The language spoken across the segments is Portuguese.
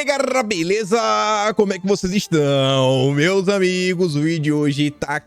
galera, beleza? Como é que vocês estão? Meus amigos, o vídeo de hoje tá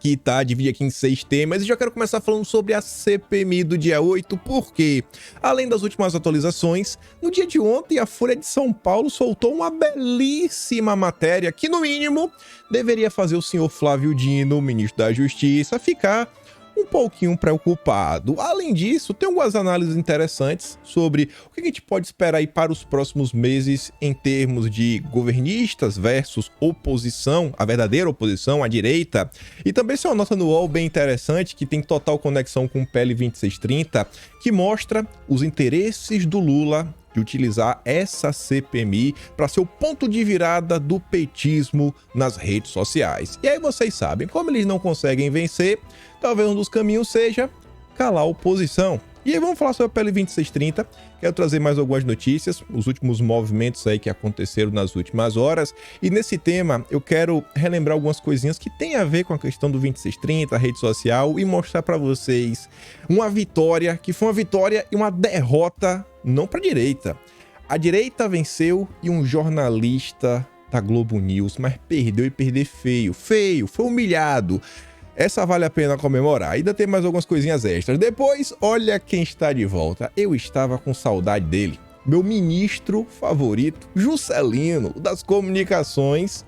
dividido aqui em 6 temas e já quero começar falando sobre a CPMI do dia 8, porque, além das últimas atualizações, no dia de ontem a Folha de São Paulo soltou uma belíssima matéria que, no mínimo, deveria fazer o senhor Flávio Dino, ministro da Justiça, ficar um pouquinho preocupado. Além disso, tem algumas análises interessantes sobre o que a gente pode esperar aí para os próximos meses em termos de governistas versus oposição, a verdadeira oposição, a direita. E também tem uma nota no UOL bem interessante que tem total conexão com o PL 2630, que mostra os interesses do Lula de utilizar essa CPMI para ser o ponto de virada do petismo nas redes sociais. E aí vocês sabem, como eles não conseguem vencer, talvez um dos caminhos seja calar a oposição. E aí vamos falar sobre a PL 2630, quero trazer mais algumas notícias, os últimos movimentos aí que aconteceram nas últimas horas, e nesse tema eu quero relembrar algumas coisinhas que tem a ver com a questão do 2630, a rede social, e mostrar para vocês uma vitória, que foi uma vitória e uma derrota não para a direita. A direita venceu e um jornalista da Globo News, mas perdeu e perder feio, foi humilhado. Essa vale a pena comemorar. Ainda tem mais algumas coisinhas extras. Depois, olha quem está de volta. Eu estava com saudade dele. Meu ministro favorito, Juscelino, das comunicações,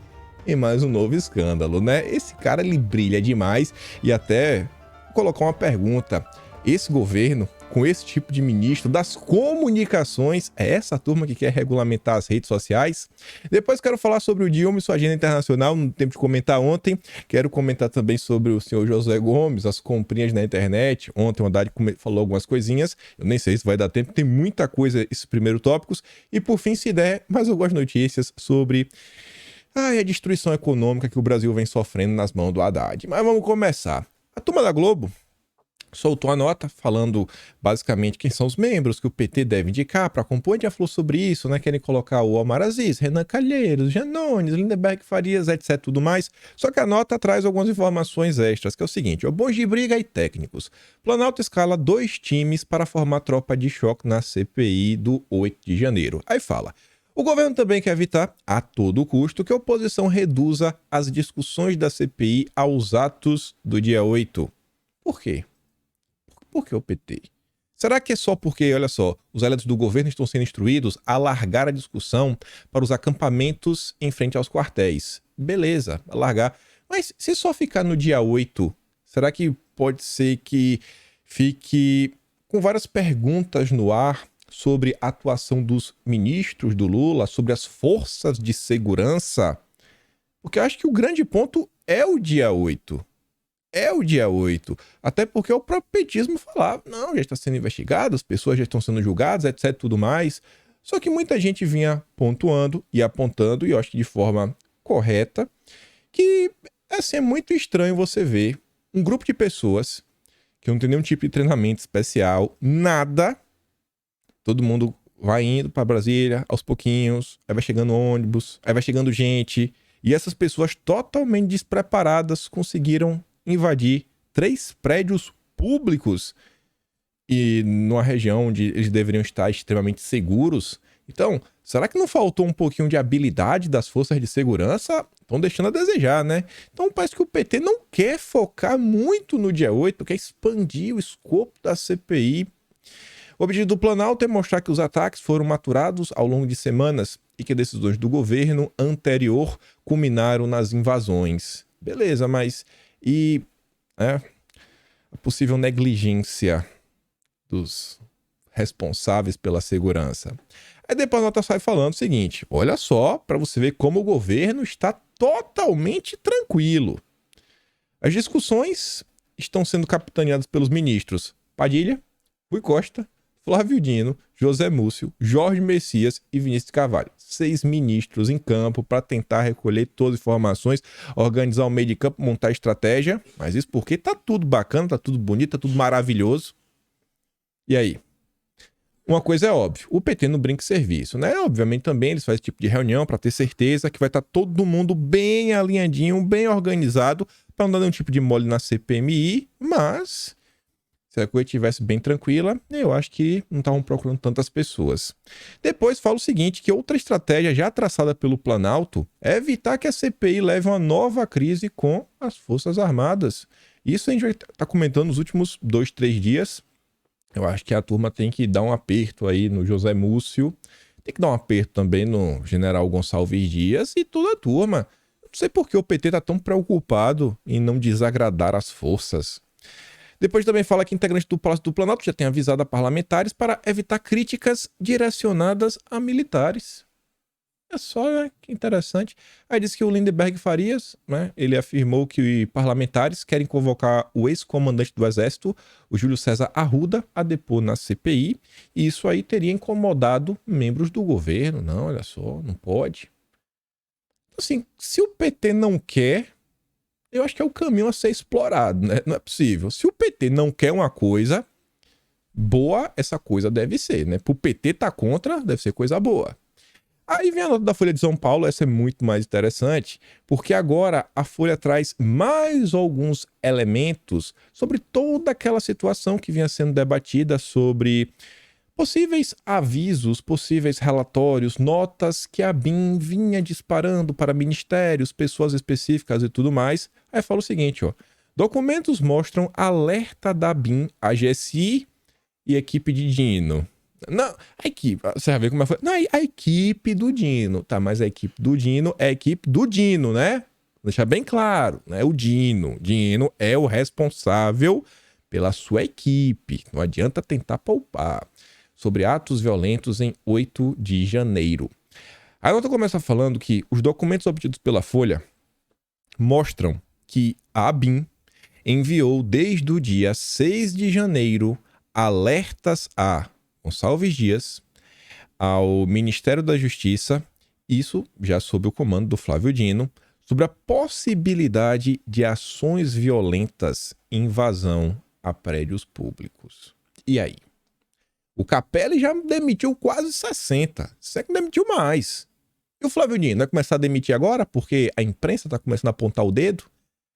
em mais um novo escândalo, né? Esse cara, ele brilha demais. E até vou colocar uma pergunta. Esse governo, com esse tipo de ministro das comunicações, é essa turma que quer regulamentar as redes sociais? Depois quero falar sobre o Dilma e sua agenda internacional, não tempo de comentar ontem. Quero comentar também sobre o senhor José Gomes, as comprinhas na internet. Ontem o Haddad falou algumas coisinhas, eu nem sei se vai dar tempo, tem muita coisa esses primeiros tópicos. E por fim, se der, mais algumas notícias sobre a destruição econômica que o Brasil vem sofrendo nas mãos do Haddad. Mas vamos começar. A turma da Globo soltou a nota falando basicamente quem são os membros que o PT deve indicar para compor. A gente já falou sobre isso, né? Querem colocar o Omar Aziz, Renan Calheiros, Janones, Lindenberg Farias, etc, tudo mais. Só que a nota traz algumas informações extras, que é o seguinte: bons de briga e técnicos. Planalto escala 2 times para formar tropa de choque na CPI do 8 de janeiro. Aí fala: o governo também quer evitar, a todo custo, que a oposição reduza as discussões da CPI aos atos do dia 8. Por quê? Por que o PT? Será que é só porque, olha só, os aliados do governo estão sendo instruídos a alargar a discussão para os acampamentos em frente aos quartéis? Beleza, alargar. Mas se só ficar no dia 8, será que pode ser que fique com várias perguntas no ar sobre a atuação dos ministros do Lula, sobre as forças de segurança? Porque eu acho que o grande ponto é o dia 8. É o dia 8, até porque o próprio petismo falava, não, já está sendo investigado, as pessoas já estão sendo julgadas, etc, tudo mais. Só que muita gente vinha pontuando e apontando, e eu acho que de forma correta, que assim, é muito estranho você ver um grupo de pessoas que não tem nenhum tipo de treinamento especial, nada, todo mundo vai indo para Brasília aos pouquinhos, aí vai chegando ônibus, aí vai chegando gente, e essas pessoas totalmente despreparadas conseguiram invadir 3 prédios públicos e numa região onde eles deveriam estar extremamente seguros. Então, será que não faltou um pouquinho de habilidade das forças de segurança? Estão deixando a desejar, né? Então parece que o PT não quer focar muito no dia 8, quer expandir o escopo da CPI. O objetivo do Planalto é mostrar que os ataques foram maturados ao longo de semanas e que decisões do governo anterior culminaram nas invasões. Beleza, mas e a possível negligência dos responsáveis pela segurança? Aí depois a nota sai falando o seguinte: olha só, para você ver como o governo está totalmente tranquilo. As discussões estão sendo capitaneadas pelos ministros Padilha, Rui Costa, Flávio Dino, José Múcio, Jorge Messias e Vinícius Carvalho. 6 ministros em campo para tentar recolher todas as informações, organizar o meio de campo, montar estratégia. Mas isso porque tá tudo bacana, tá tudo bonito, tá tudo maravilhoso. E aí? Uma coisa é óbvia, o PT não brinca em serviço, né? Obviamente também eles fazem esse tipo de reunião para ter certeza que vai estar todo mundo bem alinhadinho, bem organizado, para não dar nenhum tipo de mole na CPMI, mas Se a coisa estivesse bem tranquila, eu acho que não estavam procurando tantas pessoas. Depois fala o seguinte, que outra estratégia já traçada pelo Planalto é evitar que a CPI leve a uma nova crise com as Forças Armadas. Isso a gente já está comentando nos últimos 2, 3 dias. Eu acho que a turma tem que dar um aperto aí no José Múcio, tem que dar um aperto também no General Gonçalves Dias e toda a turma. Não sei por que o PT está tão preocupado em não desagradar as forças. Depois também fala que integrante do Palácio do Planalto já tem avisado a parlamentares para evitar críticas direcionadas a militares. É só, né? Que interessante. Aí diz que o Lindenberg Farias, né? Ele afirmou que parlamentares querem convocar o ex-comandante do Exército, o Júlio César Arruda, a depor na CPI. E isso aí teria incomodado membros do governo. Não, olha só, não pode. Assim, se o PT não quer, eu acho que é o caminho a ser explorado, né? Não é possível. Se o PT não quer uma coisa, boa essa coisa deve ser, né? Pro PT tá contra, deve ser coisa boa. Aí vem a nota da Folha de São Paulo, essa é muito mais interessante, porque agora a Folha traz mais alguns elementos sobre toda aquela situação que vinha sendo debatida sobre possíveis avisos, possíveis relatórios, notas que a BIM vinha disparando para ministérios, pessoas específicas e tudo mais. Aí fala o seguinte, ó. Documentos mostram alerta da BIM, a GSI e equipe de Dino. Não, a equipe, você vai ver como é que foi. Não, a equipe do Dino, tá? Mas a equipe do Dino é a equipe do Dino, né? Vou deixar bem claro, né? O Dino. Dino é o responsável pela sua equipe. Não adianta tentar poupar. Sobre atos violentos em 8 de janeiro. A nota começa falando que os documentos obtidos pela Folha mostram que a ABIN enviou desde o dia 6 de janeiro alertas a Gonçalves Dias, ao Ministério da Justiça, isso já sob o comando do Flávio Dino, sobre a possibilidade de ações violentas em invasão a prédios públicos. E aí? O Capelli já demitiu quase 60. Você que demitiu mais. E o Flávio Dino vai começar a demitir agora porque a imprensa está começando a apontar o dedo?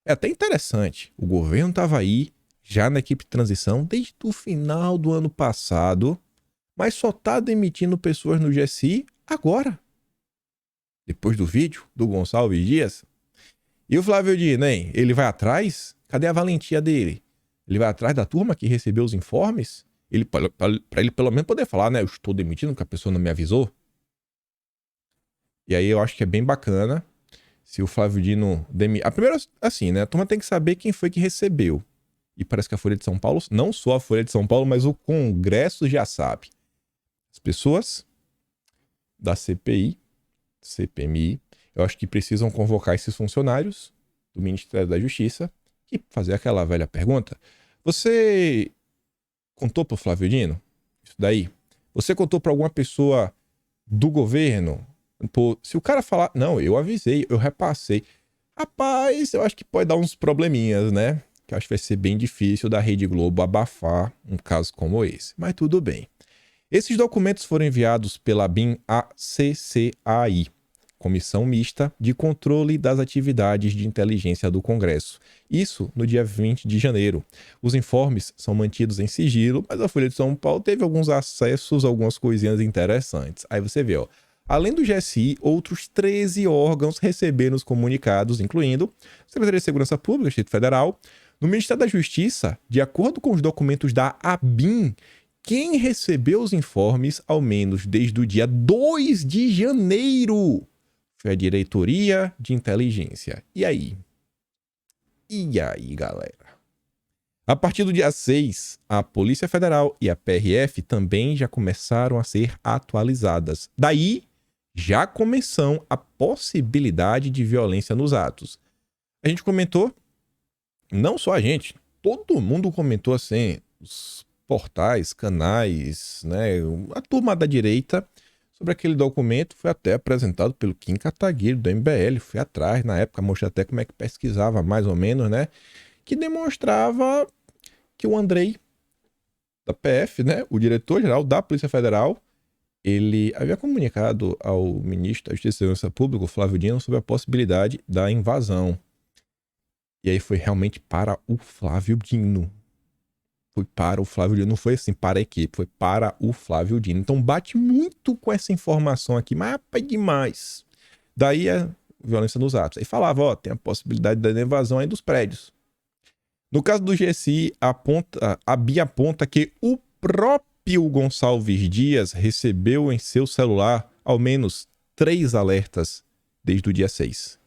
É até interessante. O governo estava aí, já na equipe de transição, desde o final do ano passado, mas só está demitindo pessoas no GSI agora. Depois do vídeo do Gonçalves Dias. E o Flávio Dino, hein? Ele vai atrás? Cadê a valentia dele? Ele vai atrás da turma que recebeu os informes? Para ele pelo menos poder falar, né? Eu estou demitindo porque a pessoa não me avisou. E aí eu acho que é bem bacana se o Flávio Dino demitir. A primeira, assim, né? A turma tem que saber quem foi que recebeu. E parece que a Folha de São Paulo, não só a Folha de São Paulo, mas o Congresso já sabe. As pessoas da CPI, CPMI, eu acho que precisam convocar esses funcionários do Ministério da Justiça e fazer aquela velha pergunta. Você contou pro Flávio Dino? Isso daí? Você contou para alguma pessoa do governo? Pô, se o cara falar, não, eu avisei, eu repassei. Rapaz, eu acho que pode dar uns probleminhas, né? Que eu acho que vai ser bem difícil da Rede Globo abafar um caso como esse. Mas tudo bem. Esses documentos foram enviados pela BIM à CCAI, Comissão Mista de Controle das Atividades de Inteligência do Congresso. Isso no dia 20 de janeiro. Os informes são mantidos em sigilo, mas a Folha de São Paulo teve alguns acessos, algumas coisinhas interessantes. Aí você vê, ó. Além do GSI, outros 13 órgãos receberam os comunicados, incluindo Secretaria de Segurança Pública, Distrito Federal. No Ministério da Justiça, de acordo com os documentos da ABIN, quem recebeu os informes, ao menos desde o dia 2 de janeiro, foi a Diretoria de Inteligência. E aí? E aí, galera? A partir do dia 6, a Polícia Federal e a PRF também já começaram a ser atualizadas. Daí, já começou a possibilidade de violência nos atos. A gente comentou, não só a gente, todo mundo comentou assim, os portais, canais, né, a turma da direita, sobre aquele documento, foi até apresentado pelo Kim Kataguiri, do MBL, fui atrás, na época mostrei até como é que pesquisava mais ou menos, né, que demonstrava que o Andrei, da PF, né, o diretor-geral da Polícia Federal, ele havia comunicado ao ministro da Justiça e Segurança Pública, o Flávio Dino, sobre a possibilidade da invasão. E aí foi realmente para o Flávio Dino. foi para o Flávio Dino. Não foi assim para a equipe, foi para o Flávio Dino. Então bate muito com essa informação aqui, mas é demais. Daí é violência nos atos. Aí falava, ó, tem a possibilidade da invasão aí dos prédios. No caso do GSI, a Bia aponta que o próprio Gonçalves Dias recebeu em seu celular ao menos 3 alertas desde o dia 6.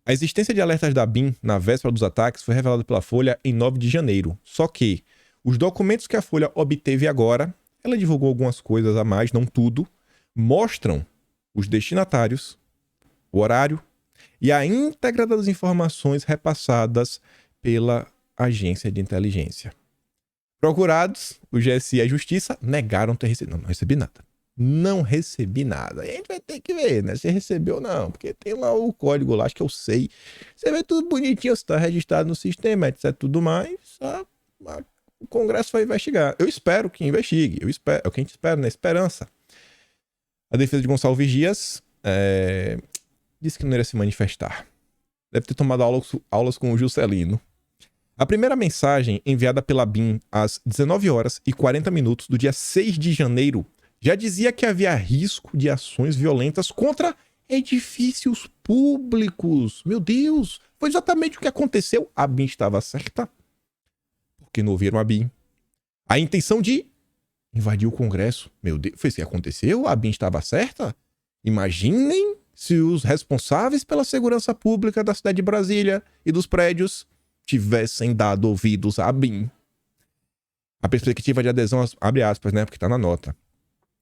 A existência de alertas da BIM na véspera dos ataques foi revelada pela Folha em 9 de janeiro. Só que os documentos que a Folha obteve agora, ela divulgou algumas coisas a mais, não tudo, mostram os destinatários, o horário e a íntegra das informações repassadas pela agência de inteligência. Procurados, o GSI e a Justiça negaram ter recebido. Não recebi nada. Não recebi nada. E a gente vai ter que ver, né? Se recebeu ou não. Porque tem lá o código lá, acho que eu sei. Você vê tudo bonitinho, você está registrado no sistema, etc. Tudo mais. O Congresso vai investigar. Eu espero que investigue. É o que a gente espera, né? Esperança. A defesa de Gonçalves Dias disse que não iria se manifestar. Deve ter tomado aulas com o Juscelino. A primeira mensagem enviada pela BIM às 19 horas e 40 minutos do dia 6 de janeiro já dizia que havia risco de ações violentas contra edifícios públicos. Meu Deus, foi exatamente o que aconteceu. A BIM estava certa, porque não ouviram a BIM. A intenção de invadir o Congresso. Meu Deus, foi isso que aconteceu? A BIM estava certa? Imaginem se os responsáveis pela segurança pública da cidade de Brasília e dos prédios tivessem dado ouvidos à BIM. A perspectiva de adesão, abre aspas, né, porque está na nota.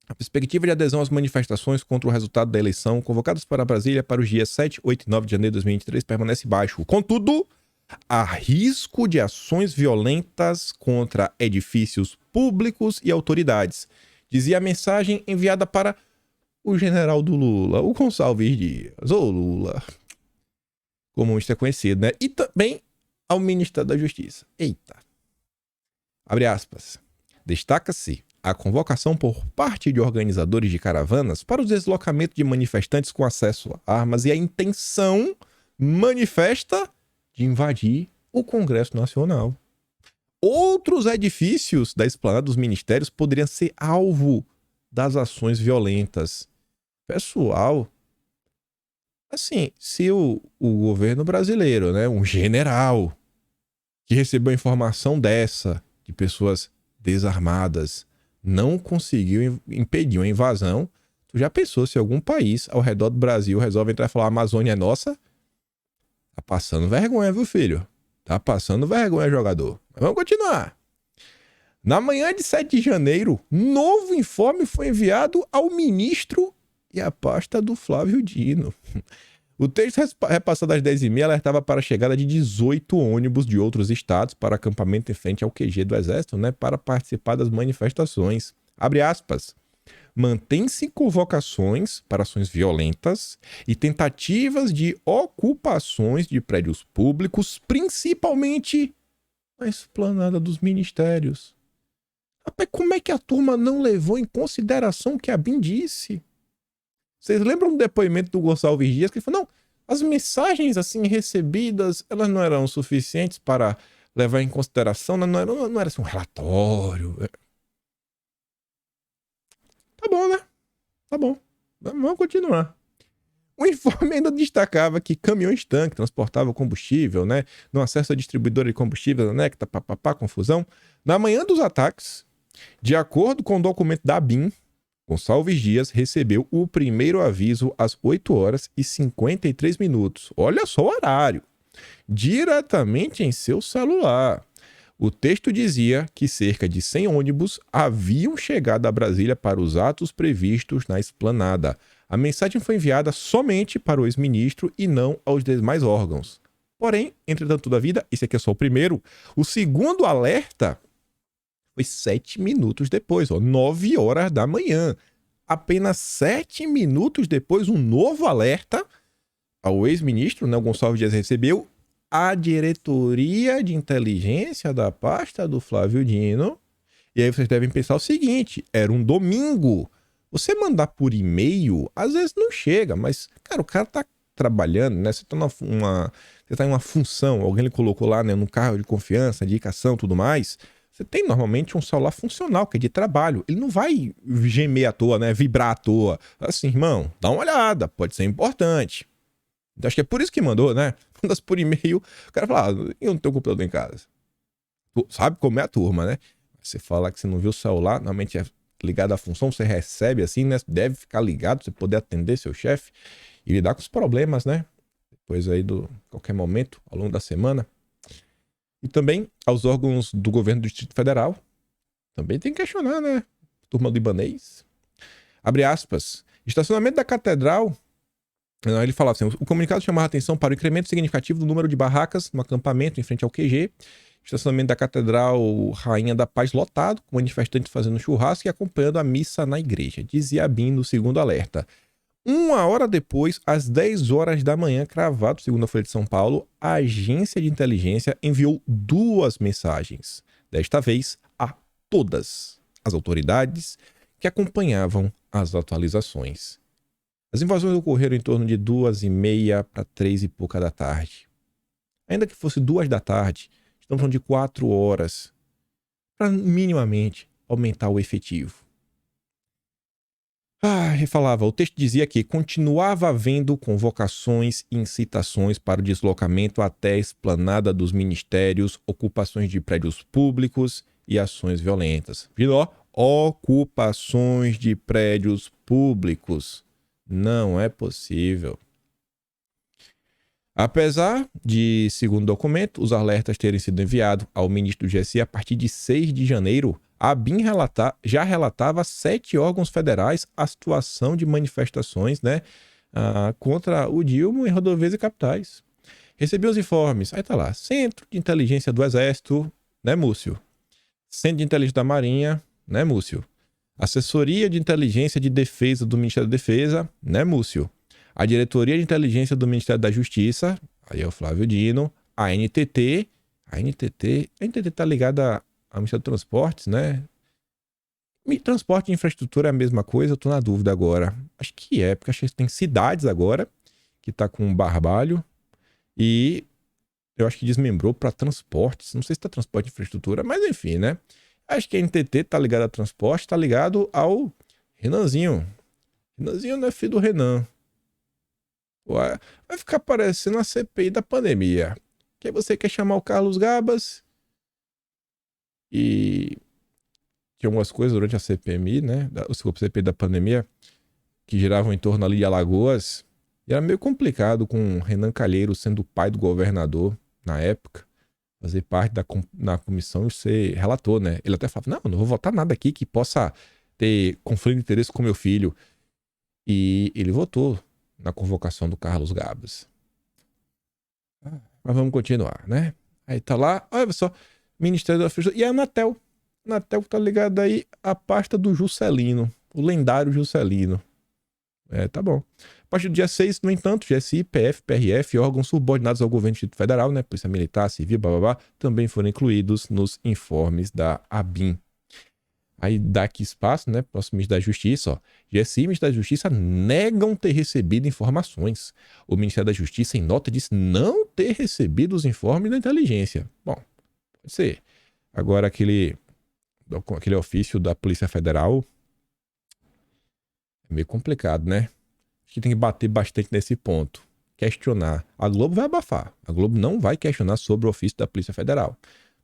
A perspectiva de adesão às manifestações contra o resultado da eleição convocadas para Brasília para os dias 7, 8 e 9 de janeiro de 2023 permanece baixo. Contudo, há risco de ações violentas contra edifícios públicos e autoridades, dizia a mensagem enviada para o general do Lula, o Gonçalves Dias, ou Lula, como isto é conhecido, né? E também ao Ministério da Justiça. Eita. Abre aspas. Destaca-se a convocação por parte de organizadores de caravanas para o deslocamento de manifestantes com acesso a armas e a intenção manifesta de invadir o Congresso Nacional. Outros edifícios da esplanada dos ministérios poderiam ser alvo das ações violentas. Pessoal, assim, se o governo brasileiro, né, um general que recebeu informação dessa, de pessoas desarmadas, não conseguiu impedir uma invasão, tu já pensou se algum país ao redor do Brasil resolve entrar e falar a Amazônia é nossa? Tá passando vergonha, viu, filho? Tá passando vergonha, jogador. Mas vamos continuar. Na manhã de 7 de janeiro, novo informe foi enviado ao ministro e à pasta do Flávio Dino. O texto repassado às 10h30 alertava para a chegada de 18 ônibus de outros estados para acampamento em frente ao QG do Exército, né, para participar das manifestações. Abre aspas. Mantém-se convocações para ações violentas e tentativas de ocupações de prédios públicos, principalmente na esplanada dos ministérios. Rapaz, como é que a turma não levou em consideração o que a BIM disse? Vocês lembram do depoimento do Gonçalves Dias que ele falou, não, as mensagens assim recebidas, elas não eram suficientes para levar em consideração, não era assim um relatório. Tá bom, né? Tá bom. Vamos continuar. O informe ainda destacava que caminhões-tanque transportavam combustível, né? No acesso à distribuidora de combustível, né? Que tá papapá, confusão. Na manhã dos ataques, de acordo com o documento da BIM, Gonçalves Dias recebeu o primeiro aviso às 8 horas e 53 minutos. Olha só o horário. Diretamente em seu celular. O texto dizia que cerca de 100 ônibus haviam chegado a Brasília para os atos previstos na esplanada. A mensagem foi enviada somente para o ex-ministro e não aos demais órgãos. Porém, entretanto da vida, esse aqui é só o primeiro. O segundo alerta foi 7 minutos depois, 9 horas da manhã. Apenas 7 minutos depois, um novo alerta ao ex-ministro, né, o Gonçalves Dias recebeu, a diretoria de inteligência da pasta do Flávio Dino. E aí vocês devem pensar o seguinte, era um domingo. Você mandar por e-mail, às vezes não chega, mas, cara, o cara tá trabalhando, né? Você tá em uma função, alguém lhe colocou lá, né, no cargo de confiança, indicação, tudo mais. Você tem normalmente um celular funcional, que é de trabalho. Ele não vai gemer à toa, né? Vibrar à toa. Assim, irmão, dá uma olhada, pode ser importante. Acho que é por isso que mandou, né? Mandas por e-mail, o cara fala, eu não tenho computador em casa. Tu sabe como é a turma, né? Você fala que você não viu o celular, normalmente é ligado à função, você recebe assim, né? Deve ficar ligado, você poder atender seu chefe e lidar com os problemas, né? Depois aí qualquer momento, ao longo da semana. E também aos órgãos do governo do Distrito Federal. Também tem que questionar, né? Turma libanês. Abre aspas. Estacionamento da catedral. Ele falava assim, o comunicado chamava a atenção para o incremento significativo do número de barracas no acampamento em frente ao QG. Estacionamento da Catedral Rainha da Paz lotado, com manifestantes fazendo churrasco e acompanhando a missa na igreja. Dizia a BIM no segundo alerta. 1 hora depois, às 10 horas da manhã, cravado, segundo a Folha de São Paulo, a agência de inteligência enviou 2 mensagens. Desta vez, a todas as autoridades que acompanhavam as atualizações. As invasões ocorreram em torno de 2h30 para 3 e pouca da tarde. Ainda que fosse 2 da tarde, estamos falando de 4 horas, para minimamente aumentar o efetivo. E falava, o texto dizia que continuava havendo convocações e incitações para o deslocamento até a esplanada dos ministérios, ocupações de prédios públicos e ações violentas. Viu? Ocupações de prédios públicos. Não é possível. Apesar de, segundo o documento, os alertas terem sido enviados ao ministro do GSI a partir de 6 de janeiro, a BIM já relatava a 7 órgãos federais a situação de manifestações, né, contra o Dilma em rodovias e capitais. Recebi os informes. Aí tá lá, Centro de Inteligência do Exército, né, Múcio? Centro de Inteligência da Marinha, né, Múcio? Assessoria de Inteligência de Defesa do Ministério da Defesa, né, Múcio? A Diretoria de Inteligência do Ministério da Justiça, aí é o Flávio Dino, a NTT tá ligada ao Ministério do Transportes, né? Transporte e infraestrutura é a mesma coisa, eu tô na dúvida agora. Acho que é, porque acho que tem cidades agora que tá com barbalho e eu acho que desmembrou para transportes, não sei se tá transporte e infraestrutura, mas enfim, né? Acho que a NTT tá ligada a transporte, tá ligado ao Renanzinho. Renanzinho não é filho do Renan. Vai ficar parecendo a CPI da pandemia. Que aí você quer chamar o Carlos Gabas e tinha algumas coisas durante a CPMI, né? Desculpa, CPI da pandemia, que giravam em torno ali de Alagoas. E era meio complicado com Renan Calheiros sendo o pai do governador na época, fazer parte da comissão e ser relator, né? Ele até falava, não vou votar nada aqui que possa ter conflito de interesse com meu filho. E ele votou na convocação do Carlos Gabas. Mas vamos continuar, né? Aí tá lá, olha só, Ministério da Justiça e a Anatel. A Anatel tá ligada aí à pasta do Juscelino, o lendário Juscelino. Tá bom. A partir do dia 6, no entanto, GSI, PF, PRF, órgãos subordinados ao governo do Distrito Federal, né, Polícia Militar, Civil, também foram incluídos nos informes da ABIN. Aí dá aqui espaço, né? Próximo Ministério da Justiça, ó. GSI e Ministério da Justiça negam ter recebido informações. O Ministério da Justiça, em nota, disse não ter recebido os informes da inteligência. Bom, pode ser. Agora, aquele ofício da Polícia Federal é meio complicado, né? Acho que tem que bater bastante nesse ponto. Questionar. A Globo vai abafar. A Globo não vai questionar sobre o ofício da Polícia Federal.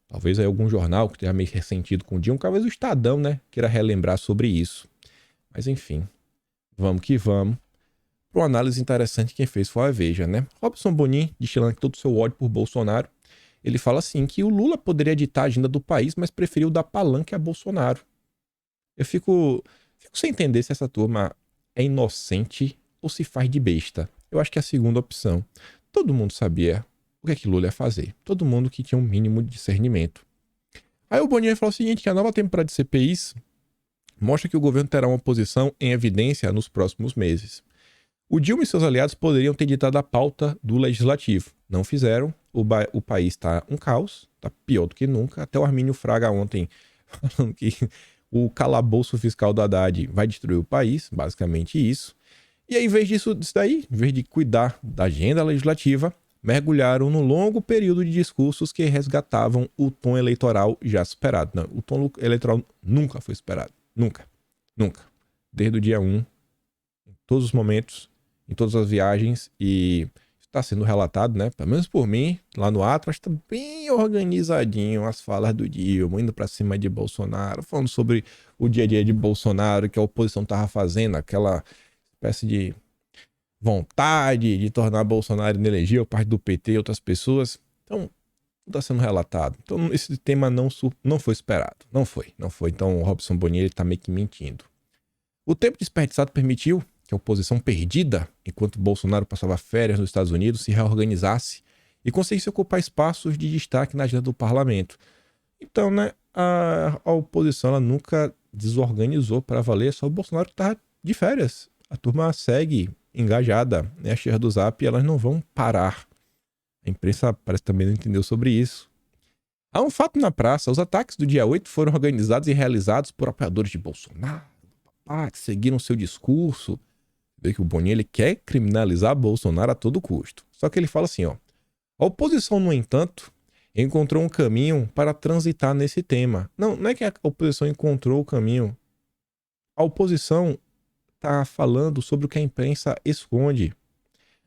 Talvez aí algum jornal que esteja meio ressentido com o Dilma, talvez o Estadão, né, queira relembrar sobre isso. Mas enfim, vamos que vamos. Para uma análise interessante, quem fez foi a Veja, né? Robson Bonin, destilando todo o seu ódio por Bolsonaro, ele fala assim que o Lula poderia ditar a agenda do país, mas preferiu dar palanque a Bolsonaro. Eu fico sem entender se essa turma é inocente ou se faz de besta. Eu acho que é a segunda opção. Todo mundo sabia o que Lula ia fazer. Todo mundo que tinha um mínimo de discernimento. Aí o Boninho falou o seguinte, que a nova temporada de CPIs mostra que o governo terá uma posição em evidência nos próximos meses. O Dilma e seus aliados poderiam ter ditado a pauta do legislativo. Não fizeram. O país está um caos, está pior do que nunca. Até o Armínio Fraga ontem falando que o calabouço fiscal do Haddad vai destruir o país, basicamente isso. E aí, em vez disso daí, em vez de cuidar da agenda legislativa, mergulharam num longo período de discursos que resgatavam o tom eleitoral já superado. Não, o tom eleitoral nunca foi superado. Nunca. Nunca. Desde o dia 1, em todos os momentos, em todas as viagens, e está sendo relatado, né? Pelo menos por mim, lá no Atlas, está bem organizadinho as falas do Dilma, indo para cima de Bolsonaro, falando sobre o dia a dia de Bolsonaro, que a oposição estava fazendo, aquela espécie de vontade de tornar Bolsonaro inelegível, parte do PT e outras pessoas. Então, tudo está sendo relatado. Então, esse tema não foi esperado. Não foi. Então, o Robson Bonnier está meio que mentindo. O tempo desperdiçado permitiu que a oposição perdida, enquanto Bolsonaro passava férias nos Estados Unidos, se reorganizasse e conseguisse ocupar espaços de destaque na agenda do parlamento. Então, né, a oposição ela nunca desorganizou para valer, só o Bolsonaro que estava de férias. A turma segue engajada, né, a cheia do Zap, e elas não vão parar. A imprensa parece também não entendeu sobre isso. Há um fato na praça: os ataques do dia 8 foram organizados e realizados por apoiadores de Bolsonaro, que seguiram seu discurso. Vê que o Boninho ele quer criminalizar Bolsonaro a todo custo. Só que ele fala assim, ó: a oposição, no entanto, encontrou um caminho para transitar nesse tema. Não é que a oposição encontrou o caminho. A oposição está falando sobre o que a imprensa esconde.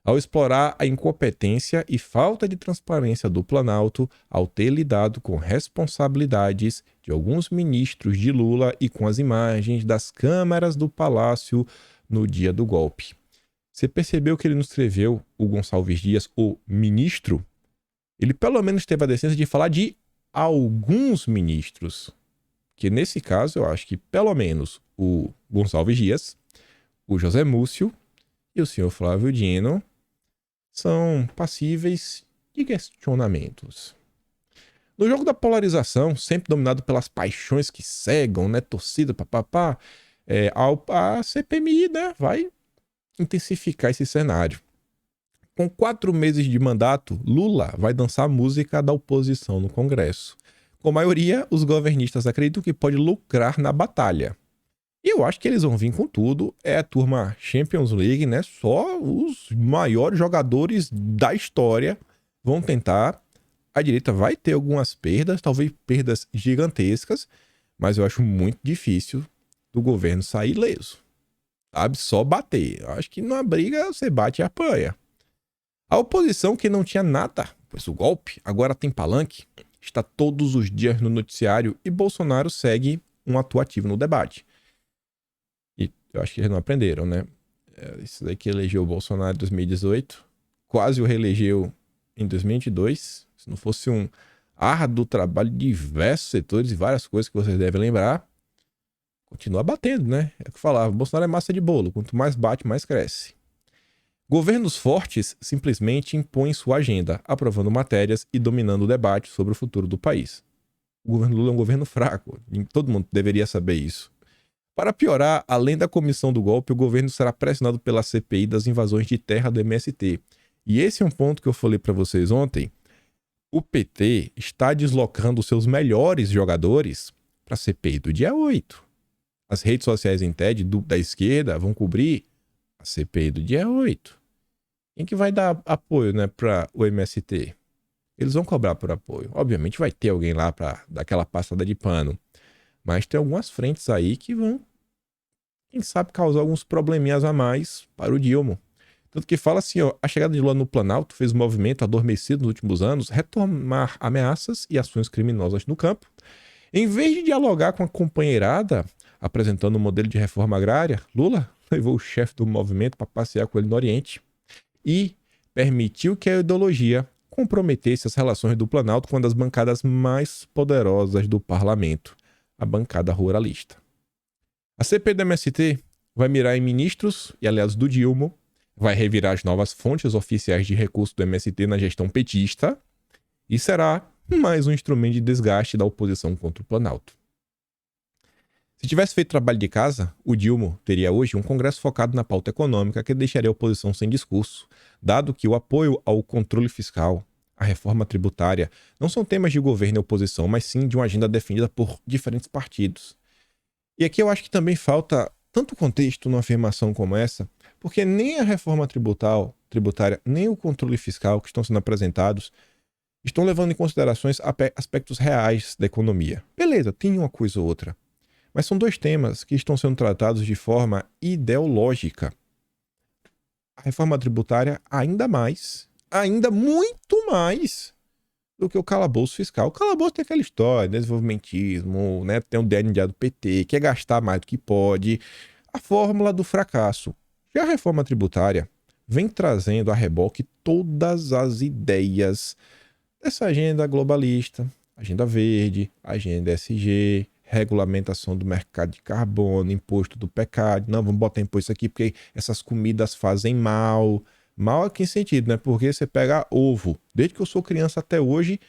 Ao explorar a incompetência e falta de transparência do Planalto, ao ter lidado com responsabilidades de alguns ministros de Lula e com as imagens das câmeras do Palácio no dia do golpe. Você percebeu que ele não escreveu o Gonçalves Dias, o ministro? Ele pelo menos teve a decência de falar de alguns ministros. Que nesse caso eu acho que pelo menos o Gonçalves Dias, o José Múcio e o senhor Flávio Dino são passíveis de questionamentos. No jogo da polarização, sempre dominado pelas paixões que cegam, né, torcida, papapá, a CPMI, né, vai intensificar esse cenário. Com 4 meses de mandato, Lula vai dançar a música da oposição no Congresso. Com maioria, os governistas acreditam que pode lucrar na batalha. E eu acho que eles vão vir com tudo. É a turma Champions League, né? Só os maiores jogadores da história vão tentar. A direita vai ter algumas perdas, talvez perdas gigantescas, mas eu acho muito difícil do governo sair ileso. Sabe? Só bater. Eu acho que numa briga você bate e apanha. A oposição, que não tinha nada, pois o golpe agora tem palanque, está todos os dias no noticiário e Bolsonaro segue um atuativo no debate. E eu acho que eles não aprenderam, né? Isso daí que elegeu o Bolsonaro em 2018, quase o reelegeu em 2022. Se não fosse um árduo trabalho de diversos setores e várias coisas que vocês devem lembrar, continua batendo, né? É o que eu falava, Bolsonaro é massa de bolo, quanto mais bate, mais cresce. Governos fortes simplesmente impõem sua agenda, aprovando matérias e dominando o debate sobre o futuro do país. O governo Lula é um governo fraco, todo mundo deveria saber isso. Para piorar, além da comissão do golpe, o governo será pressionado pela CPI das invasões de terra do MST. E esse é um ponto que eu falei para vocês ontem. O PT está deslocando seus melhores jogadores para a CPI do dia 8. As redes sociais em TED da esquerda vão cobrir a CPI do dia 8. Quem que vai dar apoio, né, para o MST? Eles vão cobrar por apoio. Obviamente vai ter alguém lá para dar aquela passada de pano. Mas tem algumas frentes aí que vão, quem sabe, causar alguns probleminhas a mais para o Dilma. Tanto que fala assim, ó, a chegada de Lula no Planalto fez o movimento adormecido nos últimos anos retomar ameaças e ações criminosas no campo. Em vez de dialogar com a companheirada, apresentando um modelo de reforma agrária, Lula levou o chefe do movimento para passear com ele no Oriente e permitiu que a ideologia comprometesse as relações do Planalto com uma das bancadas mais poderosas do parlamento, a bancada ruralista. A CPI do MST vai mirar em ministros e aliados do Dilma, vai revirar as novas fontes oficiais de recursos do MST na gestão petista e será mais um instrumento de desgaste da oposição contra o Planalto. Se tivesse feito trabalho de casa, o Dilma teria hoje um congresso focado na pauta econômica que deixaria a oposição sem discurso, dado que o apoio ao controle fiscal, a reforma tributária, não são temas de governo e oposição, mas sim de uma agenda defendida por diferentes partidos. E aqui eu acho que também falta tanto contexto numa afirmação como essa, Porque nem a reforma tributária, nem o controle fiscal que estão sendo apresentados estão levando em considerações aspectos reais da economia. Beleza, tem uma coisa ou outra. Mas são dois temas que estão sendo tratados de forma ideológica. A reforma tributária ainda mais, ainda muito mais do que o calabouço fiscal. O calabouço tem aquela história, desenvolvimentismo, né? Tem o DNA do PT, quer gastar mais do que pode. A fórmula do fracasso. Já a reforma tributária vem trazendo a reboque todas as ideias dessa agenda globalista, agenda verde, agenda ESG, regulamentação do mercado de carbono, imposto do pecado. Não, vamos botar imposto aqui porque essas comidas fazem mal. Mal em que sentido, né? Porque você pega ovo. Desde que eu sou criança até hoje,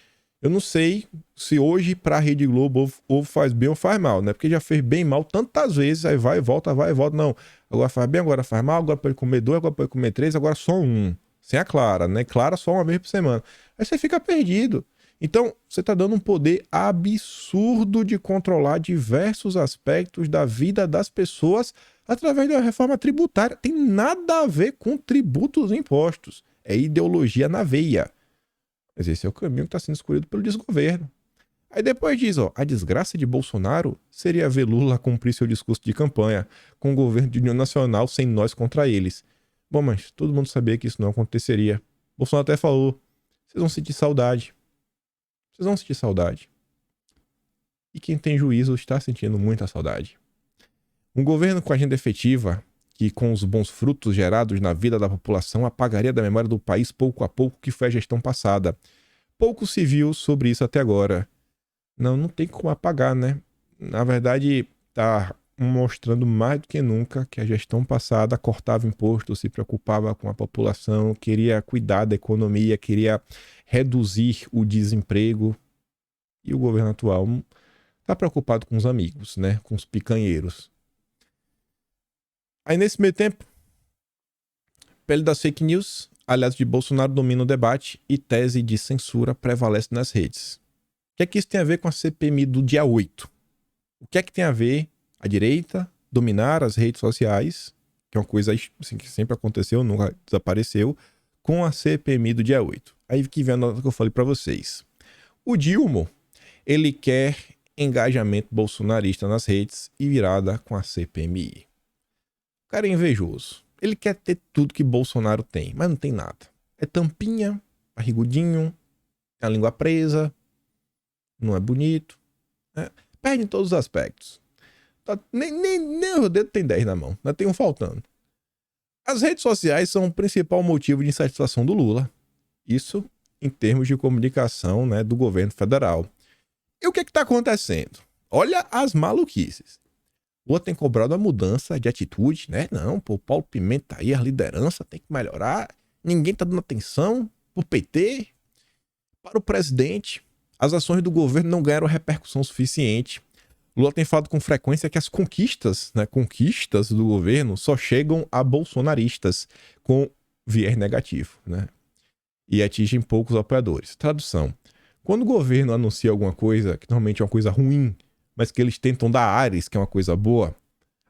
eu não sei se hoje para a Rede Globo ovo faz bem ou faz mal, né? Porque já fez bem mal tantas vezes, aí vai e volta, vai e volta. Não, agora faz bem, agora faz mal, agora pode comer dois, agora pode comer três, agora só um. Sem a Clara, né? Clara só uma vez por semana. Aí você fica perdido. Então, você está dando um poder absurdo de controlar diversos aspectos da vida das pessoas através da reforma tributária. Tem nada a ver com tributos e impostos. É ideologia na veia. Mas esse é o caminho que está sendo escolhido pelo desgoverno. Aí depois diz, ó, a desgraça de Bolsonaro seria ver Lula cumprir seu discurso de campanha com o governo de união nacional sem nós contra eles. Bom, mas todo mundo sabia que isso não aconteceria. Bolsonaro até falou, vocês vão sentir saudade. Vocês vão sentir saudade. E quem tem juízo está sentindo muita saudade. Um governo com agenda efetiva, que com os bons frutos gerados na vida da população apagaria da memória do país pouco a pouco que foi a gestão passada. Pouco se viu sobre isso até agora. Não tem como apagar, né? Na verdade, tá mostrando mais do que nunca que a gestão passada cortava imposto, se preocupava com a população, queria cuidar da economia, queria reduzir o desemprego. E o governo atual está preocupado com os amigos, né? Com os picanheiros. Aí nesse meio tempo, pele das fake news, aliados de Bolsonaro dominam o debate e tese de censura prevalece nas redes. O que é que isso tem a ver com a CPMI do dia 8? O que é que tem a ver a direita dominar as redes sociais, que é uma coisa assim, que sempre aconteceu, nunca desapareceu, com a CPMI do dia 8? Aí que vem a nota que eu falei para vocês. O Dilma, ele quer engajamento bolsonarista nas redes e virada com a CPMI. O cara é invejoso. Ele quer ter tudo que Bolsonaro tem, mas não tem nada. É tampinha, barrigudinho, a língua presa, não é bonito, né? Perde em todos os aspectos. Nem o dedo tem 10 na mão, ainda tem um faltando. As redes sociais são o principal motivo de insatisfação do Lula. Isso em termos de comunicação, né, do governo federal. E o que está acontecendo? Olha as maluquices. O Lula tem cobrado a mudança de atitude, né? Não, pô, o Paulo Pimenta aí, a liderança tem que melhorar. Ninguém tá dando atenção pro PT, para o presidente. As ações do governo não ganharam repercussão suficiente. Lula tem falado com frequência que as conquistas do governo só chegam a bolsonaristas com viés negativo, né? E atingem poucos apoiadores. Tradução. Quando o governo anuncia alguma coisa, que normalmente é uma coisa ruim, mas que eles tentam dar ares, que é uma coisa boa,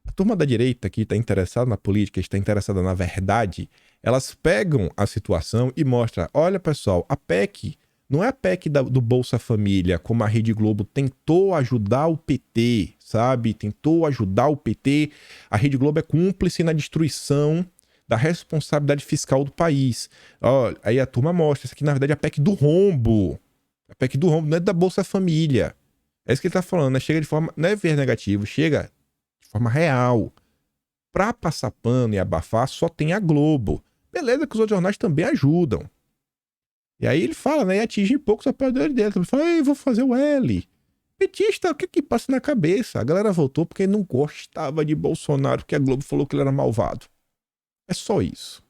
a turma da direita que está interessada na política, está interessada na verdade, elas pegam a situação e mostram, olha pessoal, a PEC não é a PEC do Bolsa Família, como a Rede Globo tentou ajudar o PT, sabe? Tentou ajudar o PT. A Rede Globo é cúmplice na destruição da responsabilidade fiscal do país. Olha, aí a turma mostra, isso aqui na verdade é a PEC do rombo. A PEC do rombo não é da Bolsa Família. É isso que ele tá falando, né? Chega de forma, não é ver negativo, chega de forma real. Pra passar pano e abafar, só tem a Globo. Beleza que os outros jornais também ajudam. E aí ele fala, né? E atinge poucos apoiadores dele. Ele fala, ei, vou fazer o L. Petista, o que passa na cabeça? A galera votou porque não gostava de Bolsonaro, porque a Globo falou que ele era malvado. É só isso.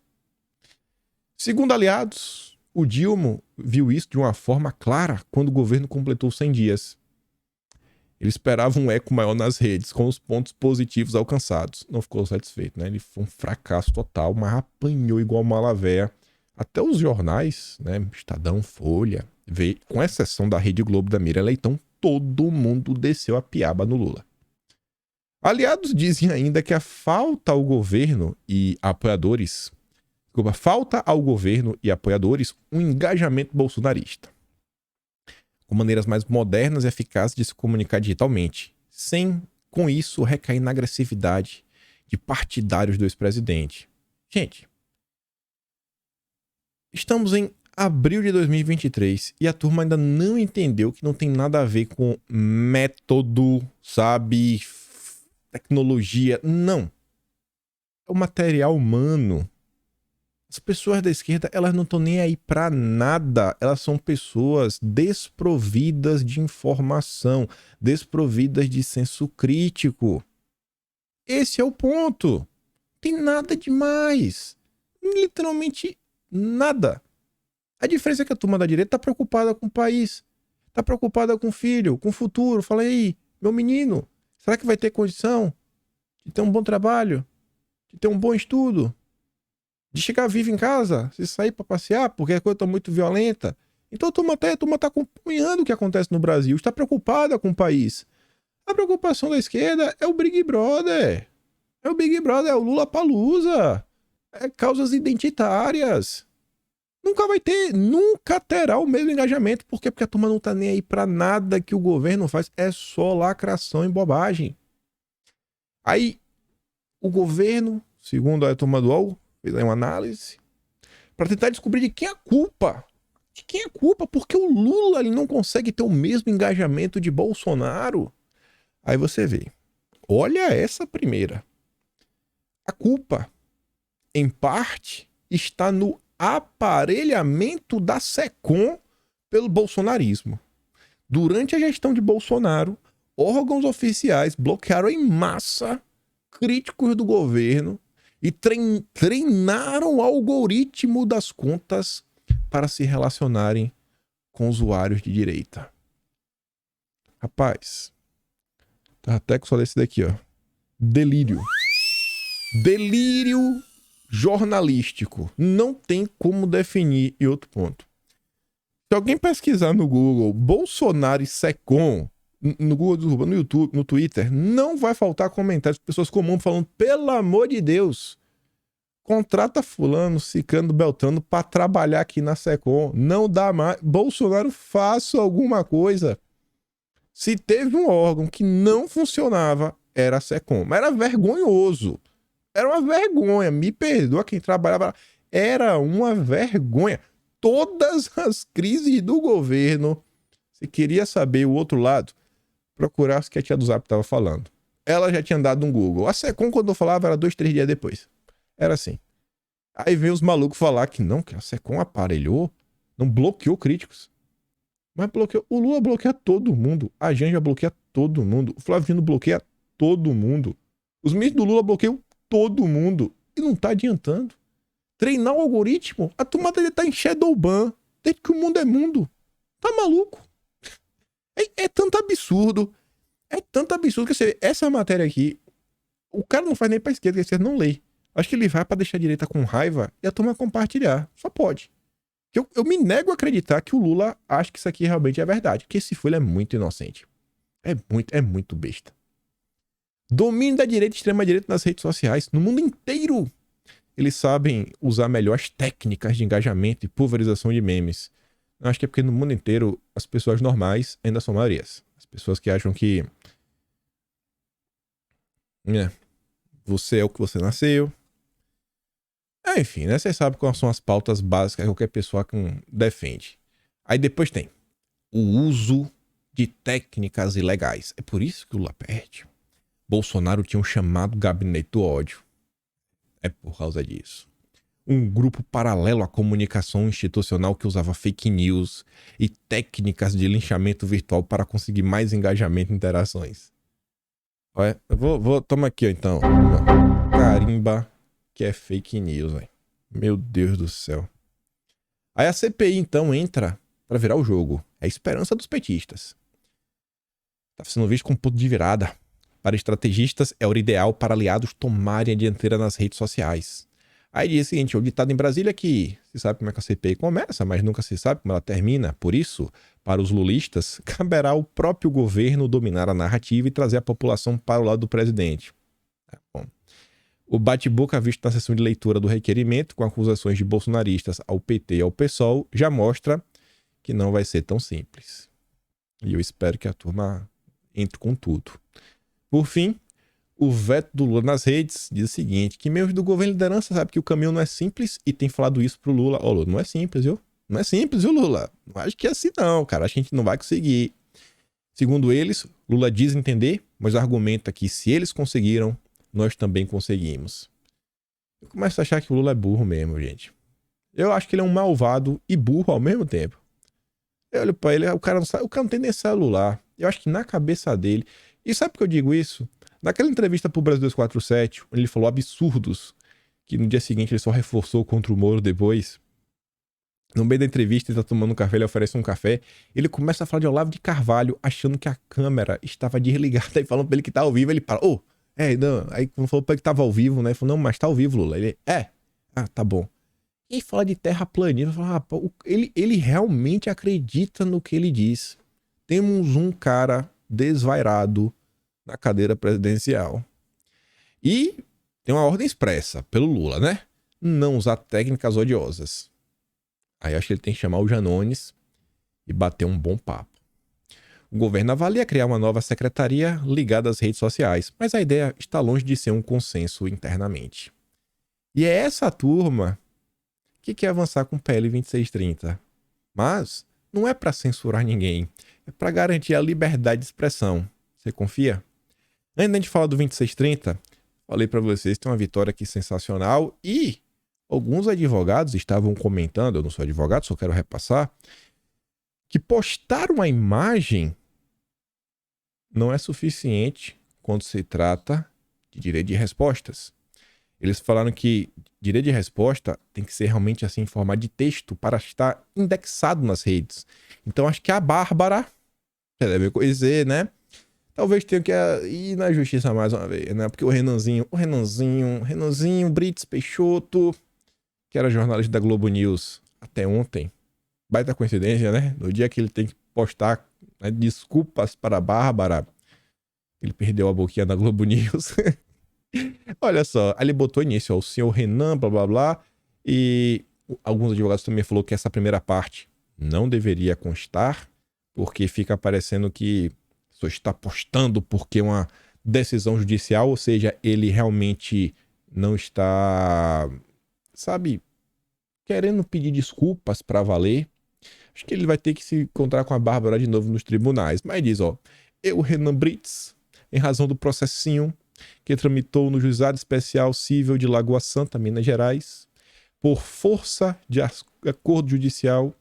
Segundo aliados, o Dilma viu isso de uma forma clara quando o governo completou 100 dias. Ele esperava um eco maior nas redes, com os pontos positivos alcançados. Não ficou satisfeito, né? Ele foi um fracasso total, mas apanhou igual malavéia. Até os jornais, né? Estadão, Folha, com exceção da Rede Globo da Mira Leitão, todo mundo desceu a piaba no Lula. Aliados dizem ainda que falta ao governo e apoiadores um engajamento bolsonarista, com maneiras mais modernas e eficazes de se comunicar digitalmente, sem, com isso, recair na agressividade de partidários do ex-presidente. Gente, estamos em abril de 2023 e a turma ainda não entendeu que não tem nada a ver com método, sabe, tecnologia. Não. É o material humano. As pessoas da esquerda, elas não estão nem aí pra nada. Elas são pessoas desprovidas de informação, desprovidas de senso crítico. Esse é o ponto. Não tem nada demais. Literalmente nada. A diferença é que a turma da direita tá preocupada com o país, tá preocupada com o filho, com o futuro. Fala aí, meu menino, será que vai ter condição de ter um bom trabalho, de ter um bom estudo, de chegar vivo em casa, se sair para passear, porque a coisa tá muito violenta? Então a turma tá acompanhando o que acontece no Brasil, está preocupada com o país. A preocupação da esquerda é o Big Brother. É o Big Brother, é o Lula Palusa. É causas identitárias. Nunca terá o mesmo engajamento. Por quê? Porque a turma não tá nem aí pra nada que o governo faz. É só lacração e bobagem. Aí, o governo, segundo a turma do UOL, fez aí uma análise pra tentar descobrir de quem é a culpa. De quem é a culpa? Porque o Lula ele não consegue ter o mesmo engajamento de Bolsonaro. Aí você vê. Olha essa primeira. A culpa, em parte, está no aparelhamento da SECOM pelo bolsonarismo. Durante a gestão de Bolsonaro, órgãos oficiais bloquearam em massa críticos do governo e treinaram o algoritmo das contas para se relacionarem com usuários de direita. Rapaz, tá até com só desse daqui, ó. Delírio jornalístico. Não tem como definir. E outro ponto. Se alguém pesquisar no Google Bolsonaro e SECOM, no Google, no YouTube, no Twitter, não vai faltar comentários de pessoas comuns falando, pelo amor de Deus, contrata fulano, ciclano, beltrano pra trabalhar aqui na SECOM. Não dá mais. Bolsonaro, faça alguma coisa. Se teve um órgão que não funcionava, era a SECOM. Mas era vergonhoso. Era uma vergonha. Me perdoa quem trabalhava. Era uma vergonha. Todas as crises do governo, se queria saber o outro lado, procurasse o que a tia do Zap estava falando. Ela já tinha dado um Google. A SECOM, quando eu falava, era 2, 3 dias depois. Era assim. Aí vem os malucos falar que não, que a SECOM aparelhou, não bloqueou críticos. Mas bloqueou. O Lula bloqueia todo mundo. A Janja bloqueia todo mundo. O Flavino bloqueia todo mundo. Os ministros do Lula bloqueiam todo mundo. E não tá adiantando. Treinar o algoritmo, a turma dele tá em Shadowban. Desde que o mundo é mundo. Tá maluco? É tanto absurdo. É tanto absurdo que você, essa matéria aqui, o cara não faz nem pra esquerda, que a esquerda não lê. Acho que ele vai pra deixar a direita com raiva e a turma compartilhar. Só pode. Eu me nego a acreditar que o Lula acha que isso aqui realmente é verdade. Que esse folha é muito inocente. É muito besta. Domínio da direita e extrema-direita nas redes sociais. No mundo inteiro. Eles sabem usar melhor as técnicas de engajamento e pulverização de memes. Eu acho que é porque no mundo inteiro as pessoas normais ainda são maiorias. As pessoas que acham que você é o que você nasceu. Enfim, né? Vocês sabem quais são as pautas básicas que qualquer pessoa defende. Aí depois tem o uso de técnicas ilegais. É por isso que o Lula perde. Bolsonaro tinha um chamado gabinete do ódio. É por causa disso. Um grupo paralelo à comunicação institucional que usava fake news e técnicas de linchamento virtual para conseguir mais engajamento e interações. Olha, eu vou toma aqui, ó, então. Carimba, que é fake news, velho. Meu Deus do céu. Aí a CPI, então, entra para virar o jogo. É a esperança dos petistas. Tá sendo visto como ponto de virada. Para estrategistas, é hora ideal para aliados tomarem a dianteira nas redes sociais. Aí diz o seguinte, o ditado em Brasília é que se sabe como é que a CPI começa, mas nunca se sabe como ela termina. Por isso, para os lulistas, caberá ao próprio governo dominar a narrativa e trazer a população para o lado do presidente. Tá bom. O bate-boca visto na sessão de leitura do requerimento, com acusações de bolsonaristas ao PT e ao PSOL, já mostra que não vai ser tão simples. E eu espero que a turma entre com tudo. Por fim, o veto do Lula nas redes diz o seguinte, que membros do governo e liderança sabem que o caminho não é simples e tem falado isso pro Lula. Ó, Lula, não é simples, viu? Não é simples, viu, Lula? Não acho que é assim não, cara. Acho que a gente não vai conseguir. Segundo eles, Lula diz entender, mas argumenta que se eles conseguiram, nós também conseguimos. Eu começo a achar que o Lula é burro mesmo, gente. Eu acho que ele é um malvado e burro ao mesmo tempo. Eu olho pra ele, o cara não tem nem celular. Eu acho que na cabeça dele... E sabe por que eu digo isso? Naquela entrevista pro Brasil 247, onde ele falou absurdos, que no dia seguinte ele só reforçou contra o Moro depois. No meio da entrevista, ele tá tomando um café, ele oferece um café. Ele começa a falar de Olavo de Carvalho, achando que a câmera estava desligada e falando pra ele que tá ao vivo. Ele fala, não. Aí quando falou pra ele que tava ao vivo, né? Ele falou, não, mas tá ao vivo, Lula. Ele, tá bom. E fala de terraplanista, fala, ele realmente acredita no que ele diz. Temos um cara desvairado na cadeira presidencial. E tem uma ordem expressa pelo Lula, né? Não usar técnicas odiosas. Aí acho que ele tem que chamar o Janones e bater um bom papo. O governo avalia criar uma nova secretaria ligada às redes sociais, mas a ideia está longe de ser um consenso internamente. E é essa turma que quer avançar com o PL 2630. Mas não é para censurar ninguém, é para garantir a liberdade de expressão. Você confia? Antes da gente falar do 2630, falei para vocês que tem uma vitória aqui sensacional e alguns advogados estavam comentando, eu não sou advogado, só quero repassar, que postar uma imagem não é suficiente quando se trata de direito de respostas. Eles falaram que direito de resposta tem que ser realmente assim em formato de texto para estar indexado nas redes. Então acho que a Bárbara, você deve conhecer, né? Talvez tenha que ir na justiça mais uma vez, né? Porque o Renanzinho Brits Peixoto, que era jornalista da Globo News até ontem, baita coincidência, né? No dia que ele tem que postar, né, desculpas para a Bárbara, ele perdeu a boquinha da Globo News. Olha só, ali botou início, ó, o senhor Renan, blá blá blá, e alguns advogados também falaram que essa primeira parte não deveria constar, porque fica parecendo que só está postando porque é uma decisão judicial, ou seja, ele realmente não está, sabe, querendo pedir desculpas para valer. Acho que ele vai ter que se encontrar com a Bárbara de novo nos tribunais. Mas diz, ó, eu, Renan Brits, em razão do processinho que tramitou no Juizado Especial Cível de Lagoa Santa, Minas Gerais, por força de acordo judicial,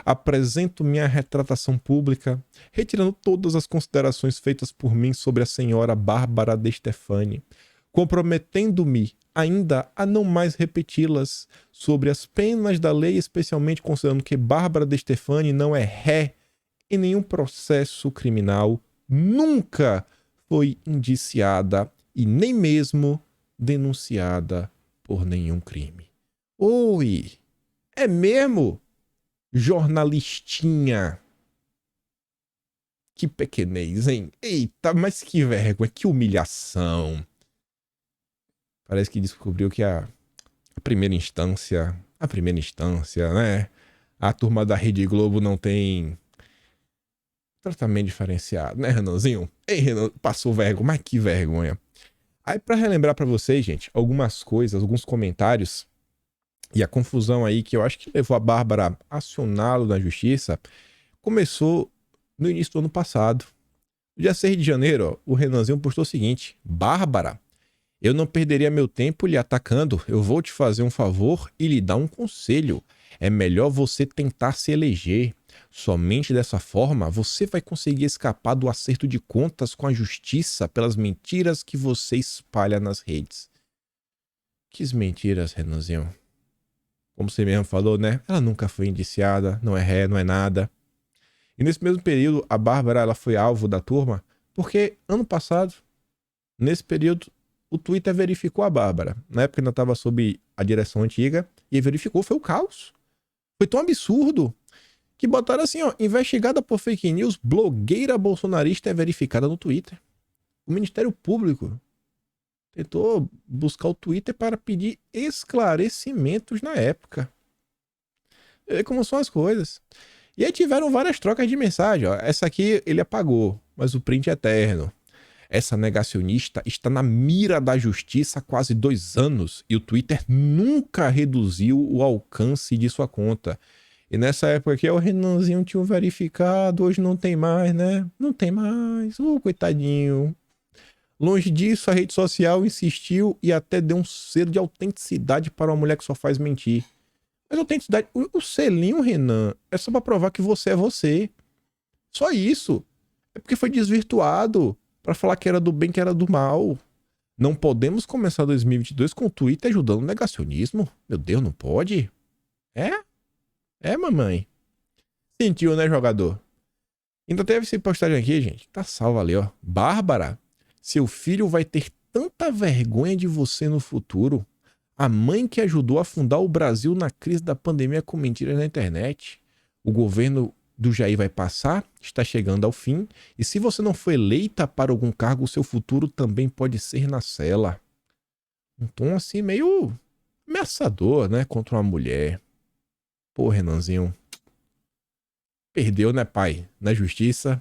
apresento minha retratação pública, retirando todas as considerações feitas por mim sobre a senhora Bárbara de Stefani, comprometendo-me ainda a não mais repeti-las sobre as penas da lei, especialmente considerando que Bárbara de Stefani não é ré em nenhum processo criminal, nunca foi indiciada e nem mesmo denunciada por nenhum crime. Oi, é mesmo? Jornalistinha. Que pequenez, hein? Eita, mas que vergonha, que humilhação. Parece que descobriu que a primeira instância, né? A turma da Rede Globo não tem tratamento diferenciado, né, Renanzinho? Ei, Renan, passou vergonha, mas que vergonha. Aí, pra relembrar pra vocês, gente, algumas coisas, alguns comentários e a confusão aí que eu acho que levou a Bárbara a acioná-lo na justiça, começou no início do ano passado. No dia 6 de janeiro, ó, o Renanzinho postou o seguinte: Bárbara, eu não perderia meu tempo lhe atacando, eu vou te fazer um favor e lhe dar um conselho. É melhor você tentar se eleger. Somente dessa forma você vai conseguir escapar do acerto de contas com a justiça pelas mentiras que você espalha nas redes. Que mentiras, Renanzinho? Como você mesmo falou, né? Ela nunca foi indiciada, não é ré, não é nada. E nesse mesmo período, a Bárbara ela foi alvo da turma porque ano passado, nesse período, o Twitter verificou a Bárbara. Na época ainda estava sob a direção antiga e verificou, foi o caos. Foi tão absurdo que botaram assim, ó, investigada por fake news, blogueira bolsonarista é verificada no Twitter. O Ministério Público tentou buscar o Twitter para pedir esclarecimentos na época. E como são as coisas. E aí tiveram várias trocas de mensagem. Ó. Essa aqui ele apagou, mas o print é eterno. Essa negacionista está na mira da justiça há quase 2 anos e o Twitter nunca reduziu o alcance de sua conta. E nessa época aqui, o Renanzinho tinha verificado, hoje não tem mais, né? Não tem mais. Coitadinho. Longe disso, a rede social insistiu e até deu um selo de autenticidade para uma mulher que só faz mentir. Mas autenticidade, o selinho, Renan, é só pra provar que você é você. Só isso. É porque foi desvirtuado pra falar que era do bem, que era do mal. Não podemos começar 2022 com o Twitter ajudando o negacionismo? Meu Deus, não pode? É, mamãe. Sentiu, né, jogador? Ainda teve esse postagem aqui, gente. Tá salvo ali, ó. Bárbara, seu filho vai ter tanta vergonha de você no futuro. A mãe que ajudou a fundar o Brasil na crise da pandemia com mentiras na internet. O governo do Jair vai passar, está chegando ao fim, e se você não for eleita para algum cargo, o seu futuro também pode ser na cela. Um tom assim meio ameaçador, né, contra uma mulher. Pô, Renanzinho. Perdeu, né, pai? Na justiça.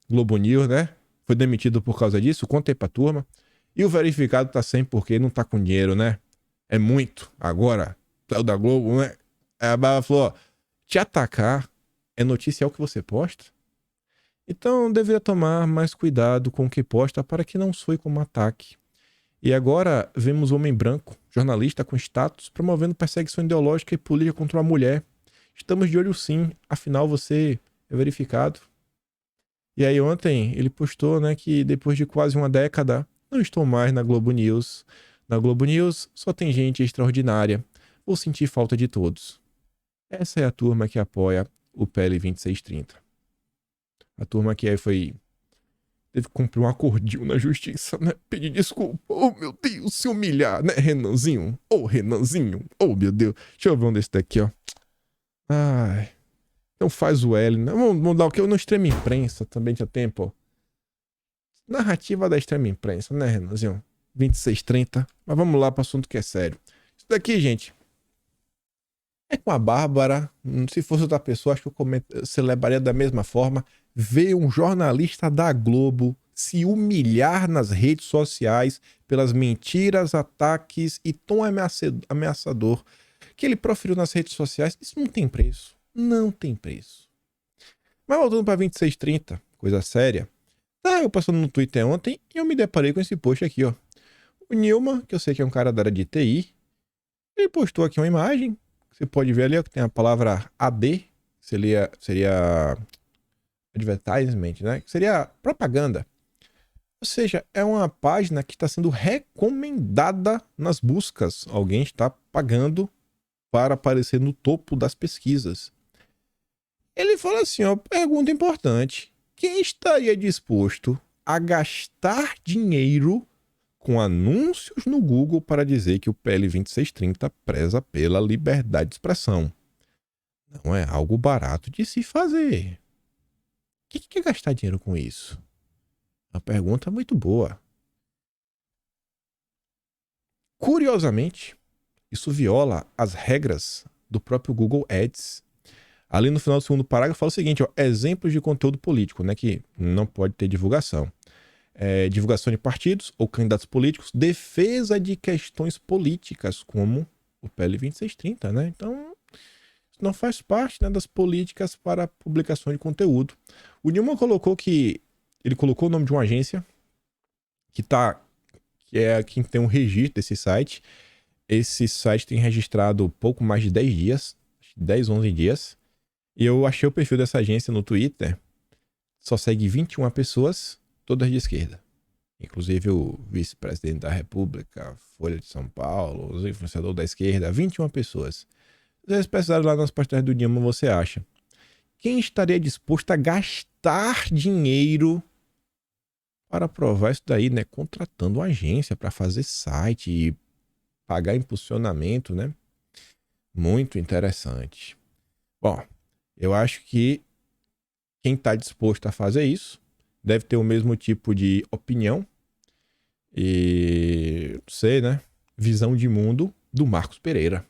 Globo News, né? Foi demitido por causa disso, contei pra turma. E o verificado tá sem porque não tá com dinheiro, né? É muito. Agora, o da Globo, né? A Bárbara falou, ó, te atacar é notícia é o que você posta? Então deveria tomar mais cuidado com o que posta para que não soe como ataque. E agora vemos homem branco, jornalista com status, promovendo perseguição ideológica e política contra uma mulher. Estamos de olho sim, afinal você é verificado. E aí ontem ele postou, né, que depois de quase uma década, não estou mais na Globo News. Na Globo News só tem gente extraordinária. Vou sentir falta de todos. Essa é a turma que apoia o PL 2630. A turma que aí teve que cumprir um acordinho na justiça, né? Pedir desculpa. Oh, meu Deus, se humilhar, né, Renanzinho? Oh, Renanzinho. Oh, meu Deus. Deixa eu ver um desse daqui, ó. Ai. Então faz o L, né? Vamos dar o que? No extrema imprensa também tinha tempo, ó. Narrativa da extrema imprensa, né, Renanzinho? 2630. Mas vamos lá para o assunto que é sério. Isso daqui, gente, é com a Bárbara. Se fosse outra pessoa, acho que eu celebraria da mesma forma. Ver um jornalista da Globo se humilhar nas redes sociais pelas mentiras, ataques e tom ameaçador que ele proferiu nas redes sociais. Isso não tem preço. Não tem preço. Mas voltando para 2630, coisa séria. Tá, eu passando no Twitter ontem e eu me deparei com esse post aqui, ó. O Nilma, que eu sei que é um cara da área de TI, ele postou aqui uma imagem. Você pode ver ali, ó, que tem a palavra AD, seria advertisement, né? Que seria propaganda. Ou seja, é uma página que está sendo recomendada nas buscas. Alguém está pagando para aparecer no topo das pesquisas. Ele fala assim, ó, pergunta importante. Quem estaria disposto a gastar dinheiro com anúncios no Google para dizer que o PL 2630 preza pela liberdade de expressão? Não é algo barato de se fazer. O que é gastar dinheiro com isso? Uma pergunta muito boa. Curiosamente, isso viola as regras do próprio Google Ads. Ali no final do segundo parágrafo fala o seguinte, ó, exemplos de conteúdo político, né, que não pode ter divulgação. Divulgação de partidos ou candidatos políticos, defesa de questões políticas, como o PL 2630, né? Então, isso não faz parte, né, das políticas para publicação de conteúdo. O Nilman colocou que ele colocou o nome de uma agência que é quem tem um registro desse site. Esse site tem registrado pouco mais de 10 dias, 10, 11 dias. E eu achei o perfil dessa agência no Twitter. Só segue 21 pessoas, todas de esquerda. Inclusive o vice-presidente da República, Folha de São Paulo, os influenciadores da esquerda, 21 pessoas. Se vocês pesquisarem lá nas postagens do Nilman, você acha. Quem estaria disposto a gastar dinheiro para provar isso daí, né? Contratando uma agência para fazer site e pagar impulsionamento, né? Muito interessante. Bom, eu acho que quem está disposto a fazer isso deve ter o mesmo tipo de opinião e, não sei, né? Visão de mundo do Marcos Pereira.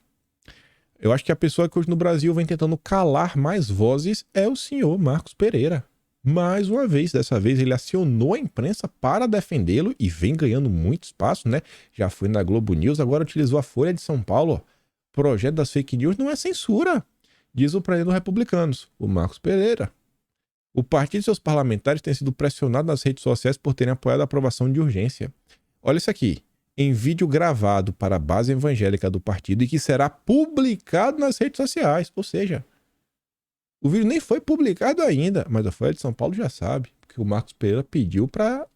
Eu acho que a pessoa que hoje no Brasil vem tentando calar mais vozes é o senhor Marcos Pereira. Mais uma vez, dessa vez ele acionou a imprensa para defendê-lo e vem ganhando muito espaço, né? Já foi na Globo News, agora utilizou a Folha de São Paulo. Projeto das fake news não é censura, diz o presidente dos republicanos, o Marcos Pereira. O partido e seus parlamentares têm sido pressionados nas redes sociais por terem apoiado a aprovação de urgência. Olha isso aqui. Em vídeo gravado para a base evangélica do partido e que será publicado nas redes sociais. Ou seja, o vídeo nem foi publicado ainda, mas a Folha de São Paulo já sabe, porque o Marcos Pereira pediu para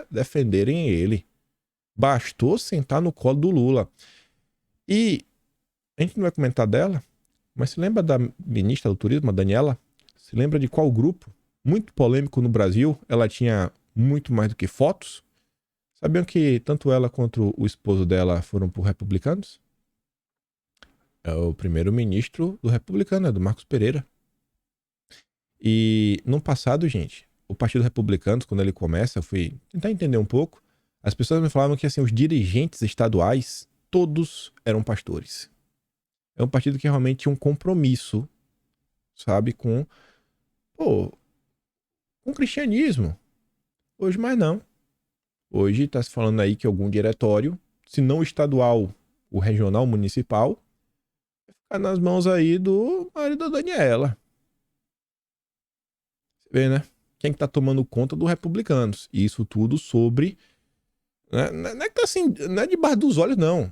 defenderem ele. Bastou sentar no colo do Lula. E a gente não vai comentar dela, mas se lembra da ministra do Turismo, a Daniela? Se lembra de qual grupo? Muito polêmico no Brasil, ela tinha muito mais do que fotos. Sabiam que tanto ela quanto o esposo dela foram por republicanos? É o primeiro-ministro do republicano, é do Marcos Pereira. E no passado, gente, o Partido Republicano, quando ele começa, eu fui tentar entender um pouco, as pessoas me falavam que assim, os dirigentes estaduais, todos eram pastores. É um partido que realmente tinha um compromisso, sabe, com o cristianismo. Hoje mais não. Hoje está se falando aí que algum diretório, se não estadual, o regional, municipal, vai ficar nas mãos aí do marido da Daniela. Você vê, né? Quem que tá tomando conta dos republicanos? E isso tudo sobre... Não é que tá assim, não é debaixo dos olhos, não.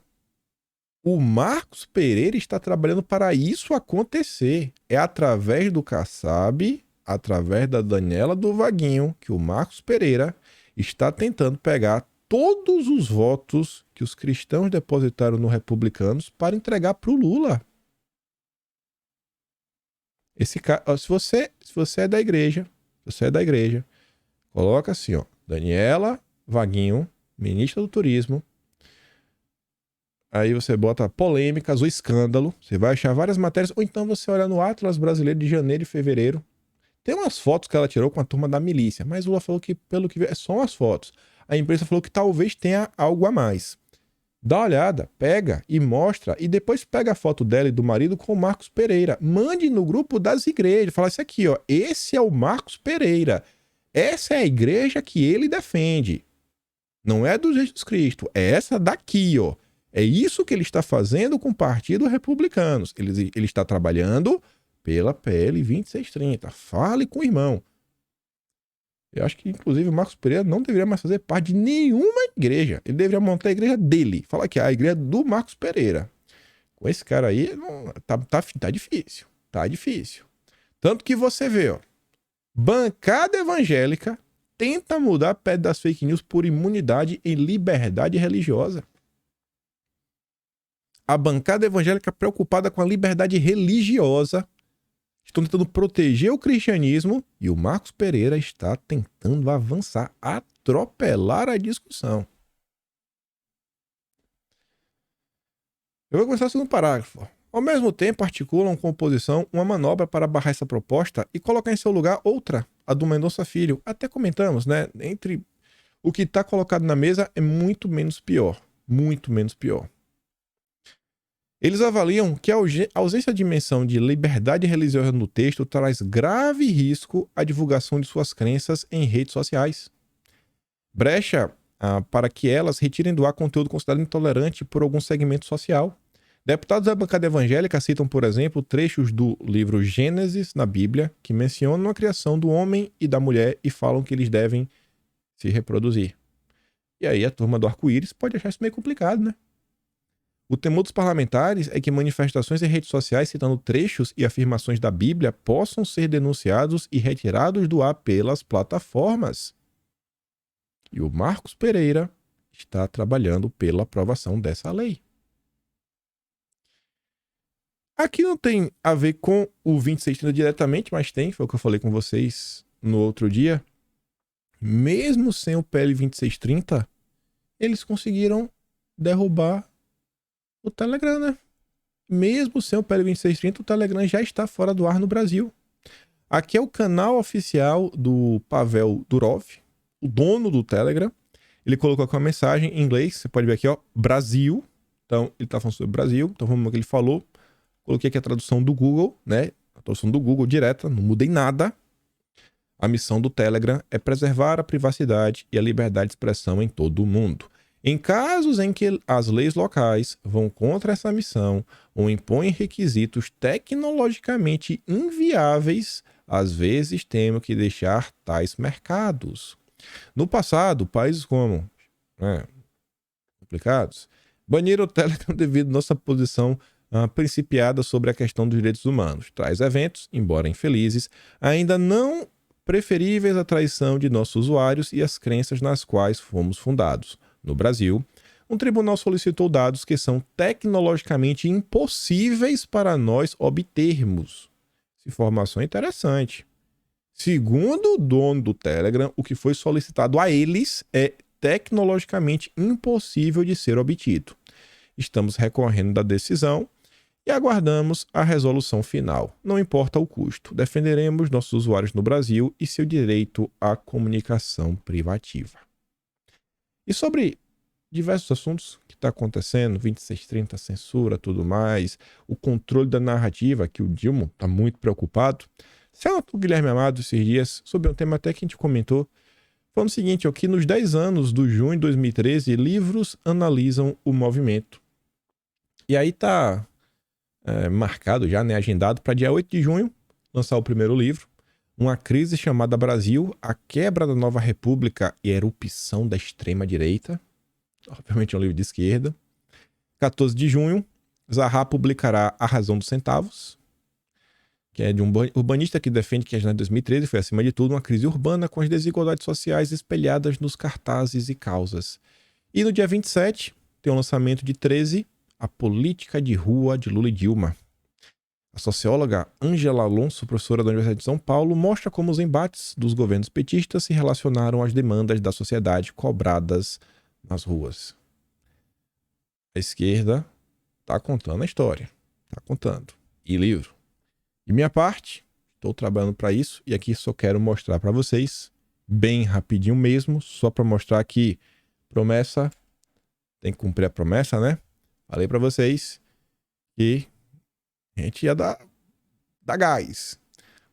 O Marcos Pereira está trabalhando para isso acontecer. É através do Kassab, através da Daniela do Vaguinho, que o Marcos Pereira está tentando pegar todos os votos que os cristãos depositaram no Republicanos para entregar para o Lula. Esse cara, se você é da igreja, coloca assim, ó, Daniela Vaguinho, ministra do Turismo. Aí você bota polêmicas, o escândalo. Você vai achar várias matérias. Ou então você olha no Atlas Brasileiro de janeiro e fevereiro. Tem umas fotos que ela tirou com a turma da milícia. Mas o Lula falou que, pelo que vê, é só umas fotos. A imprensa falou que talvez tenha algo a mais. Dá uma olhada, pega e mostra. E depois pega a foto dela e do marido com o Marcos Pereira. Mande no grupo das igrejas. Fala isso aqui, ó. Esse é o Marcos Pereira. Essa é a igreja que ele defende. Não é do Jesus Cristo. É essa daqui, ó. É isso que ele está fazendo com o Partido Republicanos. Ele está trabalhando pela PL 2630. Fale com o irmão. Eu acho que, inclusive, o Marcos Pereira não deveria mais fazer parte de nenhuma igreja. Ele deveria montar a igreja dele. Fala que é a igreja do Marcos Pereira. Com esse cara aí, tá difícil. Tá difícil. Tanto que você vê, ó. Bancada evangélica tenta mudar a pé das fake news por imunidade e liberdade religiosa. A bancada evangélica preocupada com a liberdade religiosa estão tentando proteger o cristianismo e o Marcos Pereira está tentando avançar, atropelar a discussão. Eu vou começar o segundo parágrafo. Ao mesmo tempo, articulam com a oposição uma manobra para barrar essa proposta e colocar em seu lugar outra, a do Mendonça Filho. Até comentamos, né? Entre o que está colocado na mesa é muito menos pior. Muito menos pior. Eles avaliam que a ausência de menção de liberdade religiosa no texto traz grave risco à divulgação de suas crenças em redes sociais. Brecha para que elas retirem do ar conteúdo considerado intolerante por algum segmento social. Deputados da bancada evangélica citam, por exemplo, trechos do livro Gênesis na Bíblia, que mencionam a criação do homem e da mulher e falam que eles devem se reproduzir. E aí a turma do arco-íris pode achar isso meio complicado, né? O temor dos parlamentares é que manifestações em redes sociais citando trechos e afirmações da Bíblia possam ser denunciados e retirados do ar pelas plataformas. E o Marcos Pereira está trabalhando pela aprovação dessa lei. Aqui não tem a ver com o 2630 diretamente, mas tem, foi o que eu falei com vocês no outro dia. Mesmo sem o PL 2630, eles conseguiram derrubar O Telegram, né? Mesmo sem o PL 2630, o Telegram já está fora do ar no Brasil. Aqui é o canal oficial do Pavel Durov, o dono do Telegram. Ele colocou aqui uma mensagem em inglês, você pode ver aqui, ó, Brasil. Então, ele está falando sobre o Brasil. Então, vamos ver o que ele falou. Coloquei aqui a tradução do Google, né? A tradução do Google direta, não mudei nada. A missão do Telegram é preservar a privacidade e a liberdade de expressão em todo o mundo. Em casos em que as leis locais vão contra essa missão ou impõem requisitos tecnologicamente inviáveis, às vezes temos que deixar tais mercados. No passado, países como complicados baniram o Telegram devido à nossa posição principiada sobre a questão dos direitos humanos. Tais eventos, embora infelizes, ainda não preferíveis à traição de nossos usuários e às crenças nas quais fomos fundados. No Brasil, um tribunal solicitou dados que são tecnologicamente impossíveis para nós obtermos. Essa informação é interessante. Segundo o dono do Telegram, o que foi solicitado a eles é tecnologicamente impossível de ser obtido. Estamos recorrendo da decisão e aguardamos a resolução final. Não importa o custo, defenderemos nossos usuários no Brasil e seu direito à comunicação privativa. E sobre diversos assuntos que está acontecendo, 2630, censura, tudo mais, o controle da narrativa, que o Dilma está muito preocupado. Saiu o Guilherme Amado esses dias sobre um tema até que a gente comentou, falando o seguinte, aqui nos 10 anos do junho de 2013, livros analisam o movimento. E aí está marcado já, né, agendado para dia 8 de junho, lançar o primeiro livro, Uma Crise Chamada Brasil, a Quebra da Nova República e a Erupção da Extrema-Direita. Obviamente é um livro de esquerda. 14 de junho, Zaha publicará A Razão dos Centavos, que é de um urbanista que defende que a janela de 2013 foi, acima de tudo, uma crise urbana com as desigualdades sociais espelhadas nos cartazes e causas. E no dia 27, tem o lançamento de 13, A Política de Rua de Lula e Dilma. A socióloga Ângela Alonso, professora da Universidade de São Paulo, mostra como os embates dos governos petistas se relacionaram às demandas da sociedade cobradas nas ruas. A esquerda está contando a história. Está contando. E livro. De minha parte, estou trabalhando para isso e aqui só quero mostrar para vocês, bem rapidinho mesmo, só para mostrar que promessa, tem que cumprir a promessa, né? Falei para vocês que a gente ia dar gás.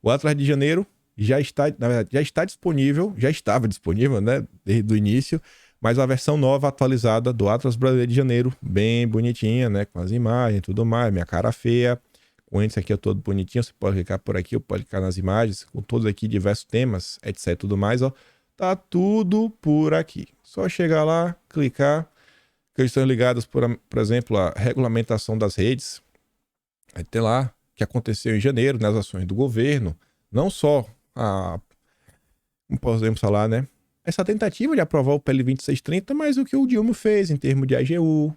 O Atlas de Janeiro já está, na verdade, já está disponível, já estava disponível, né, desde o início, mas a versão nova, atualizada do Atlas Brasileiro de Janeiro, bem bonitinha, né, com as imagens e tudo mais, minha cara feia. O índice aqui é todo bonitinho, você pode clicar por aqui, pode clicar nas imagens, com todos aqui diversos temas, etc, tudo mais, ó. Tá tudo por aqui. Só chegar lá, clicar, questões ligadas, por exemplo, à regulamentação das redes. Vai ter lá o que aconteceu em janeiro, nas ações do governo, não só como podemos falar, né? Essa tentativa de aprovar o PL 2630, mas o que o Dilma fez em termos de AGU,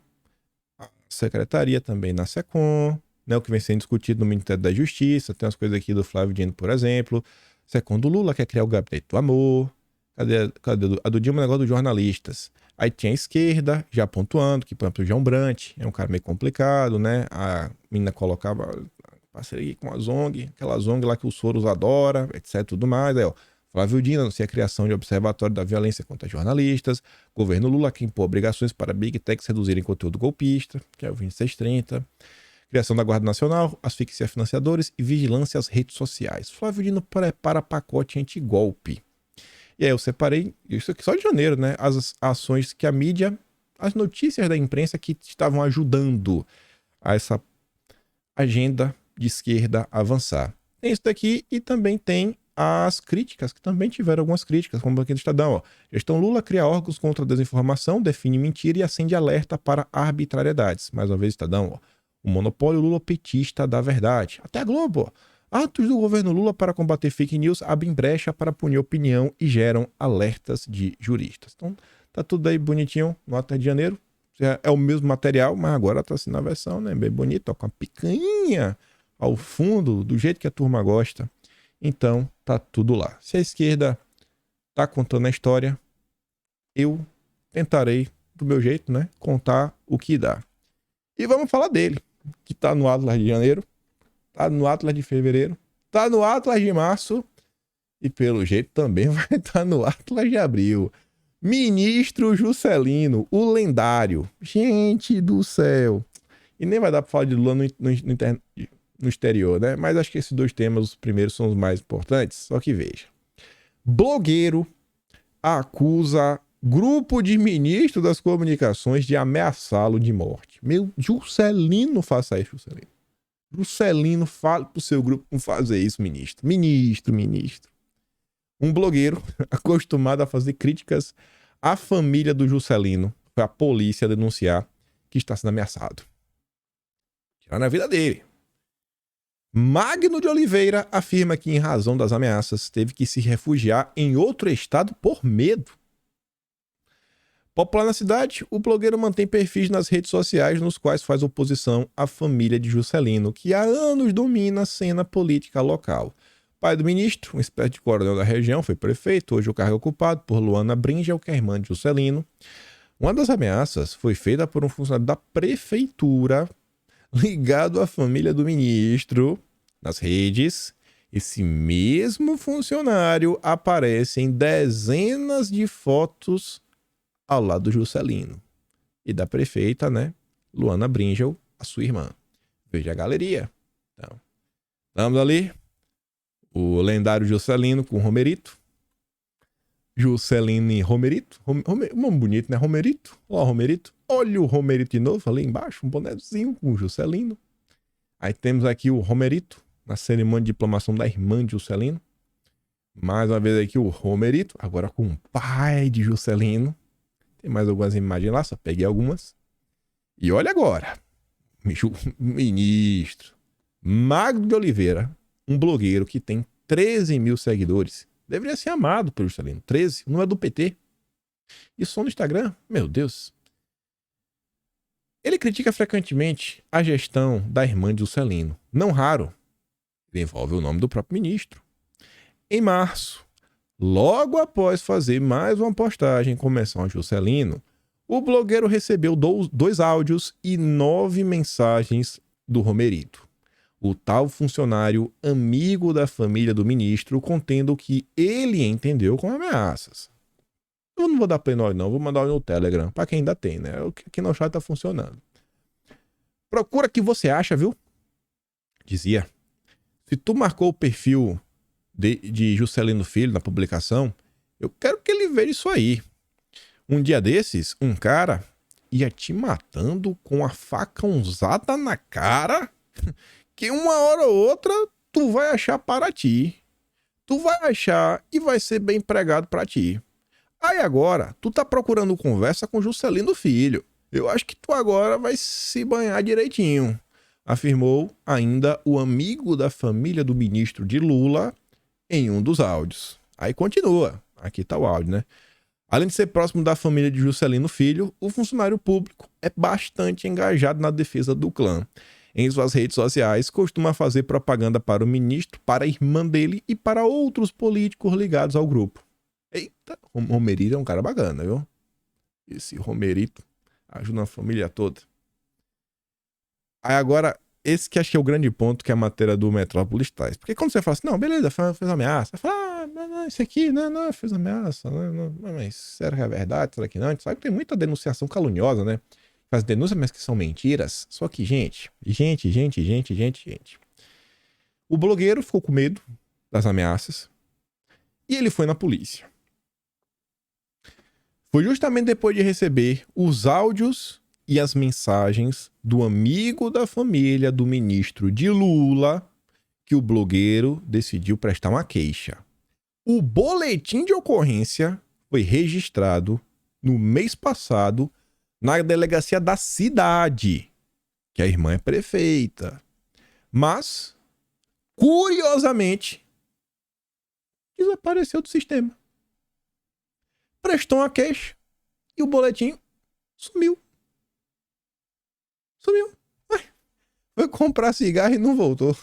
a secretaria também na SECOM, né, o que vem sendo discutido no Ministério da Justiça, tem umas coisas aqui do Flávio Dino, por exemplo. SECOM do Lula quer criar o Gabinete do Amor. Cadê a do Dilma, o negócio dos jornalistas? Aí tinha a esquerda, já pontuando, que, por exemplo, o João Brant é um cara meio complicado, né? A menina colocava parceria com a ZONG, aquela ZONG lá que o Soros adora, etc, tudo mais. Aí, ó, Flávio Dino anuncia a criação de observatório da violência contra jornalistas. Governo Lula que impõe obrigações para Big Techs reduzirem conteúdo golpista, que é o 2630. Criação da Guarda Nacional, asfixia financiadores e vigilância às redes sociais. Flávio Dino prepara pacote anti-golpe. E aí eu separei, isso aqui só de janeiro, né? As ações que a mídia, as notícias da imprensa que estavam ajudando a essa agenda de esquerda avançar. Tem isso daqui e também tem as críticas, que também tiveram algumas críticas, como aqui do Estadão, ó. Gestão Lula cria órgãos contra a desinformação, define mentira e acende alerta para arbitrariedades. Mais uma vez, Estadão, ó. O monopólio Lula-petista da verdade. Até a Globo, ó. Atos do governo Lula para combater fake news abrem brecha para punir opinião e geram alertas de juristas. Então, tá tudo aí bonitinho no Atlas de Janeiro. É o mesmo material, mas agora tá assim na versão, né? Bem bonito, ó, com a picanha ao fundo, do jeito que a turma gosta. Então, tá tudo lá. Se a esquerda tá contando a história, eu tentarei, do meu jeito, né? Contar o que dá. E vamos falar dele, que tá no Atlas de janeiro, tá no Atlas de fevereiro, tá no Atlas de março e pelo jeito também vai estar no Atlas de abril. Ministro Juscelino, o lendário. Gente do céu. E nem vai dar pra falar de Lula no exterior, né? Mas acho que esses dois temas, os primeiros, são os mais importantes. Só que veja. Blogueiro acusa grupo de ministro das comunicações de ameaçá-lo de morte. Meu, Juscelino, faça isso, Juscelino. Juscelino, fale pro seu grupo não fazer isso, ministro. Ministro. Um blogueiro acostumado a fazer críticas à família do Juscelino foi a polícia denunciar que está sendo ameaçado. Tirar na vida dele. Magno de Oliveira afirma que, em razão das ameaças, teve que se refugiar em outro estado por medo. Popular na cidade, o blogueiro mantém perfis nas redes sociais nos quais faz oposição à família de Juscelino, que há anos domina a cena política local. Pai do ministro, um espécie de coronel da região, foi prefeito, hoje o cargo é ocupado por Luana Bringel, que é irmã de Juscelino. Uma das ameaças foi feita por um funcionário da prefeitura ligado à família do ministro. Nas redes, esse mesmo funcionário aparece em dezenas de fotos ao lado do Juscelino e da prefeita, né, Luana Bringel, a sua irmã. Veja a galeria. Então, estamos ali, o lendário Juscelino com Romerito. Juscelino e Romerito. Nome bonito, né? Romerito. Ó, Romerito. Olha o Romerito de novo ali embaixo, um bonezinho com o Juscelino. Aí temos aqui o Romerito, na cerimônia de diplomação da irmã de Juscelino. Mais uma vez aqui o Romerito, agora com o pai de Juscelino. Tem mais algumas imagens lá, só peguei algumas. E olha agora, ministro Magno de Oliveira, um blogueiro que tem 13 mil seguidores. Deveria ser amado pelo Juscelino. 13, não é do PT. E só no Instagram? Meu Deus. Ele critica frequentemente a gestão da irmã de Juscelino. Não raro, ele envolve o nome do próprio ministro. Em março, logo após fazer mais uma postagem com menção a Juscelino, o blogueiro recebeu 2 áudios e 9 mensagens do Romerito, o tal funcionário amigo da família do ministro, contendo o que ele entendeu como ameaças. Eu não vou dar play não, vou mandar no Telegram, para quem ainda tem, né? Aqui no chat tá funcionando. Procura que você acha, viu? Dizia. Se tu marcou o perfil de Juscelino Filho na publicação, eu quero que ele veja isso aí. Um dia desses, um cara ia te matando com a faca usada na cara, que uma hora ou outra tu vai achar para ti. Tu vai achar e vai ser bem empregado para ti. Aí agora, tu tá procurando conversa com Juscelino Filho. Eu acho que tu agora vai se banhar direitinho, afirmou ainda o amigo da família do ministro de Lula em um dos áudios. Aí continua, aqui tá o áudio, né? Além de ser próximo da família de Juscelino Filho, o funcionário público é bastante engajado na defesa do clã. Em suas redes sociais, costuma fazer propaganda para o ministro, para a irmã dele e para outros políticos ligados ao grupo. Eita, Romerito é um cara bacana, viu? Esse Romerito ajuda a família toda. Aí agora, esse que acho que é o grande ponto que a matéria do Metrópolis traz. Porque quando você fala assim, não, beleza, fez ameaça. Você fala, não, isso aqui, não, fez ameaça. Não, mas será que é verdade? Será que não? A gente sabe que tem muita denunciação caluniosa, né? Faz denúncias, mas que são mentiras. Só que, gente. O blogueiro ficou com medo das ameaças e ele foi na polícia. Foi justamente depois de receber os áudios e as mensagens do amigo da família do ministro de Lula que o blogueiro decidiu prestar uma queixa. O boletim de ocorrência foi registrado no mês passado na delegacia da cidade, que a irmã é prefeita. Mas, curiosamente, desapareceu do sistema. Prestou uma queixa e o boletim sumiu. Foi comprar cigarro e não voltou.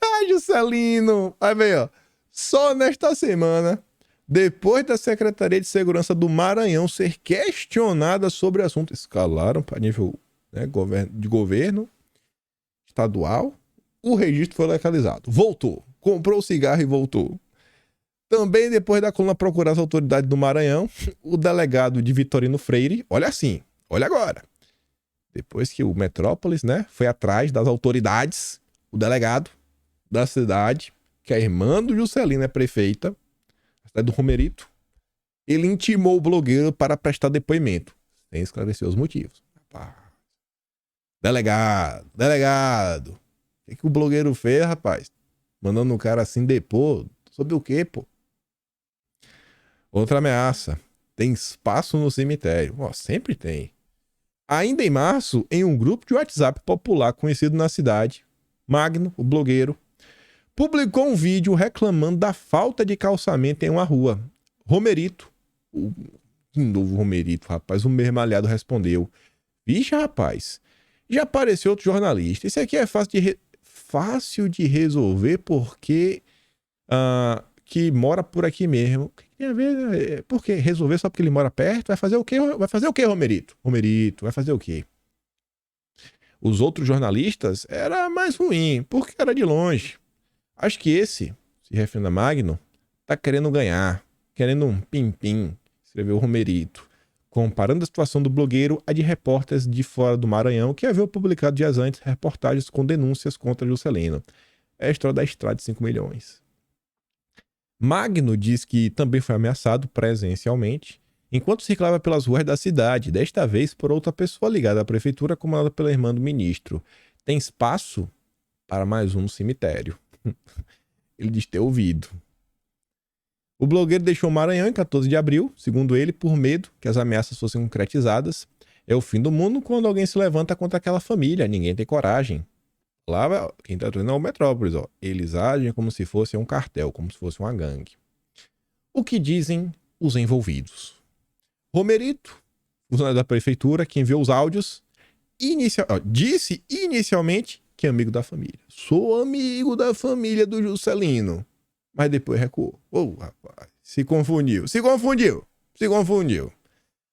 Ai, Juscelino. Aí vem, ó. Só nesta semana, depois da Secretaria de Segurança do Maranhão ser questionada sobre o assunto, escalaram para nível né, de governo estadual, o registro foi localizado. Voltou. Comprou o cigarro e voltou. Também, depois da coluna procurar as autoridades do Maranhão, o delegado de Vitorino Freire, olha assim, olha agora. Depois que o Metrópolis, né, foi atrás das autoridades, o delegado da cidade, que é a irmã do Juscelino, é prefeita, a cidade do Romerito, ele intimou o blogueiro para prestar depoimento, sem esclarecer os motivos. Delegado, o que o blogueiro fez, rapaz? Mandando um cara assim depor, sobre o quê, pô? Outra ameaça, tem espaço no cemitério. Ó, sempre tem. Ainda em março, em um grupo de WhatsApp popular conhecido na cidade, Magno, o blogueiro, publicou um vídeo reclamando da falta de calçamento em uma rua. Romerito, que novo Romerito, rapaz, o mermalhado respondeu: vixe, rapaz, já apareceu outro jornalista. Isso aqui é fácil de resolver porque que mora por aqui mesmo. O que tem a ver? Por quê? Resolver só porque ele mora perto? Vai fazer o quê? Vai fazer o quê, Romerito? Romerito, vai fazer o quê? Os outros jornalistas era mais ruim, porque era de longe. Acho que esse, se referindo a Magno, tá querendo ganhar, querendo um pim-pim, escreveu o Romerito, comparando a situação do blogueiro à de repórteres de fora do Maranhão que haviam publicado dias antes reportagens com denúncias contra Juscelino. É a história da estrada de 5 milhões. Magno diz que também foi ameaçado presencialmente enquanto circulava pelas ruas da cidade, desta vez por outra pessoa ligada à prefeitura, comandada pela irmã do ministro. Tem espaço para mais um no cemitério. Ele diz ter ouvido. O blogueiro deixou o Maranhão em 14 de abril, segundo ele, por medo que as ameaças fossem concretizadas. É o fim do mundo quando alguém se levanta contra aquela família. Ninguém tem coragem. Lá, quem está treinando é o Metrópolis. Ó. Eles agem como se fosse um cartel, como se fosse uma gangue. O que dizem os envolvidos? Romerito, funcionário da prefeitura, que enviou os áudios, disse inicialmente que é amigo da família. Sou amigo da família do Juscelino. Mas depois recuou. Rapaz, se confundiu.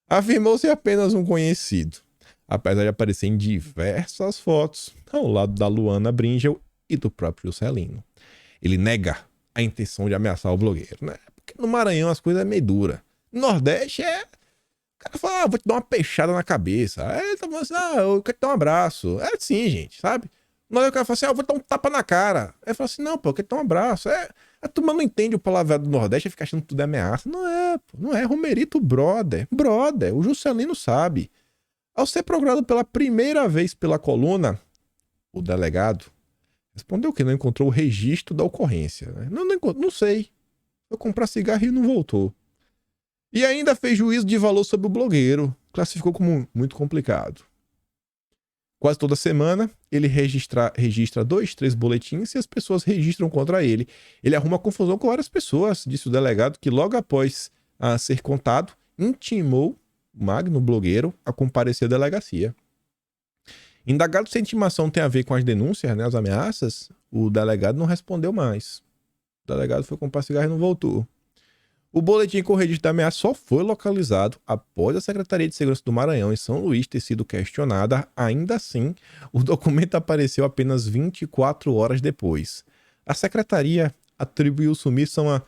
Afirmou ser apenas um conhecido, apesar de aparecer em diversas fotos ao lado da Luana Bringel e do próprio Juscelino. Ele nega a intenção de ameaçar o blogueiro, né? Porque no Maranhão as coisas é meio dura. No Nordeste o cara fala, vou te dar uma peixada na cabeça. Aí ele tá falando assim, eu quero te dar um abraço. É assim, gente, sabe? No o cara fala assim, eu vou te dar um tapa na cara. Aí fala assim, não, pô, eu quero te dar um abraço. A turma não entende o palavreado do Nordeste e fica achando que tudo é ameaça. Não é, pô. Não é. Romerito, brother. O Juscelino sabe. Ao ser procurado pela primeira vez pela coluna, o delegado respondeu que não encontrou o registro da ocorrência. Né? Não sei. Foi comprar cigarro e não voltou. E ainda fez juízo de valor sobre o blogueiro. Classificou como muito complicado. Quase toda semana, ele registra 2, 3 boletins e as pessoas registram contra ele. Ele arruma confusão com várias pessoas, disse o delegado, que logo após ser contado, intimou o Magno, blogueiro, a comparecer à delegacia. Indagado se a intimação tem a ver com as denúncias, né, as ameaças, o delegado não respondeu mais. O delegado foi comprar cigarro e não voltou. O boletim com o registro da ameaça só foi localizado após a Secretaria de Segurança do Maranhão, em São Luís, ter sido questionada. Ainda assim, o documento apareceu apenas 24 horas depois. A Secretaria atribuiu o sumiço a uma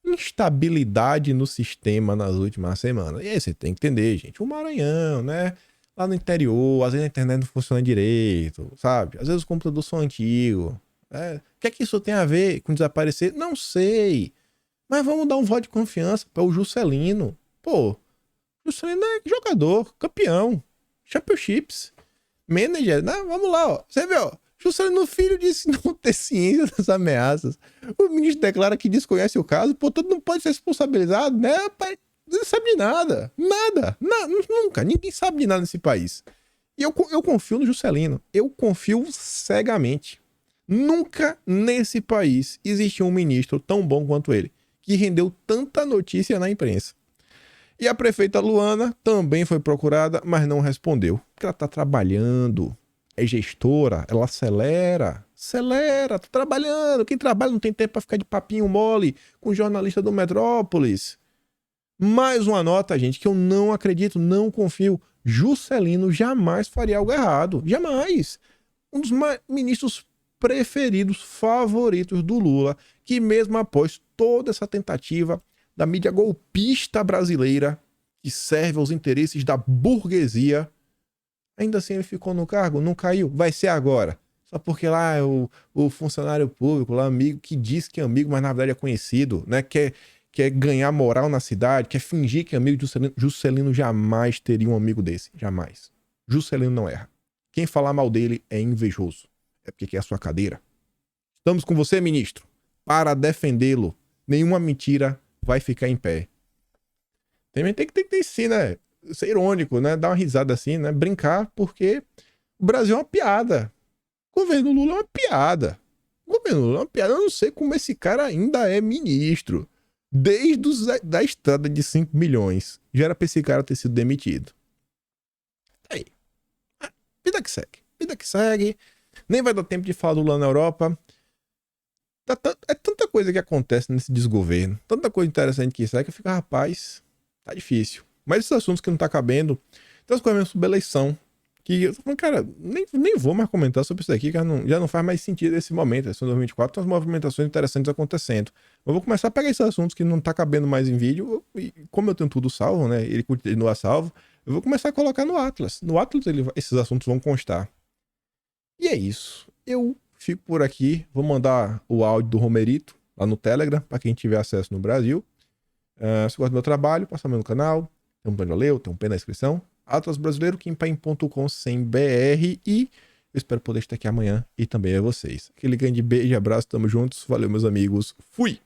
instabilidade no sistema nas últimas semanas. E aí você tem que entender, gente. O Maranhão, né? Lá no interior, às vezes a internet não funciona direito, sabe? Às vezes os computadores são antigos. O que é que isso tem a ver com desaparecer? Não sei. Mas vamos dar um voto de confiança para o Juscelino. Pô, Juscelino é jogador, campeão, championships, manager, né? Vamos lá, ó. Você vê, ó. Juscelino Filho disse não ter ciência das ameaças. O ministro declara que desconhece o caso. Pô, todo não pode ser responsabilizado, né? Não sabe de nada. Nada. Nunca. Ninguém sabe de nada nesse país. E eu confio no Juscelino. Eu confio cegamente. Nunca nesse país existiu um ministro tão bom quanto ele, que rendeu tanta notícia na imprensa. E a prefeita Luana também foi procurada, mas não respondeu. Porque ela tá trabalhando, é gestora, ela acelera, tá trabalhando. Quem trabalha não tem tempo para ficar de papinho mole com o jornalista do Metrópolis. Mais uma nota, gente, que eu não acredito, não confio. Juscelino jamais faria algo errado. Jamais. Um dos ministros preferidos, favoritos do Lula, que mesmo após toda essa tentativa da mídia golpista brasileira, que serve aos interesses da burguesia, ainda assim ele ficou no cargo, não caiu, vai ser agora. Só porque lá o funcionário público, lá amigo, que diz que é amigo, mas na verdade é conhecido, né? Quer ganhar moral na cidade, quer fingir que é amigo de Juscelino. Juscelino jamais teria um amigo desse, jamais. Juscelino não erra. Quem falar mal dele é invejoso. É porque quer a sua cadeira. Estamos com você, ministro. Para defendê-lo, nenhuma mentira vai ficar em pé. Tem que ter sim, né? Ser irônico, né? Dar uma risada assim, né? Brincar, porque o Brasil é uma piada. O governo Lula é uma piada. O governo Lula é uma piada. Eu não sei como esse cara ainda é ministro. Desde da estrada de 5 milhões. Já era pra esse cara ter sido demitido. Aí. Vida que segue. Vida que segue. Nem vai dar tempo de falar do Lula na Europa. É tanta coisa que acontece nesse desgoverno. Tanta coisa interessante que sai que eu fico, rapaz, tá difícil. Mas esses assuntos que não tá cabendo. Tem as coisas sobre eleição. Que eu tô falando, cara, nem vou mais comentar sobre isso daqui, que já não faz mais sentido nesse momento. Eleição 2024 tem umas movimentações interessantes acontecendo. Eu vou começar a pegar esses assuntos que não tá cabendo mais em vídeo, e como eu tenho tudo salvo, né? Ele continua salvo, eu vou começar a colocar no Atlas. No Atlas esses assuntos vão constar. E é isso. Eu fico por aqui. Vou mandar o áudio do Romerito lá no Telegram, para quem tiver acesso no Brasil. Se gosta do meu trabalho, passa no canal. Tem um plano de ler, tem um pé na inscrição. Atlas Brasileiro, kimpaim.com sem BR. E eu espero poder estar aqui amanhã e também a vocês. Aquele grande beijo e abraço, tamo juntos. Valeu, meus amigos. Fui!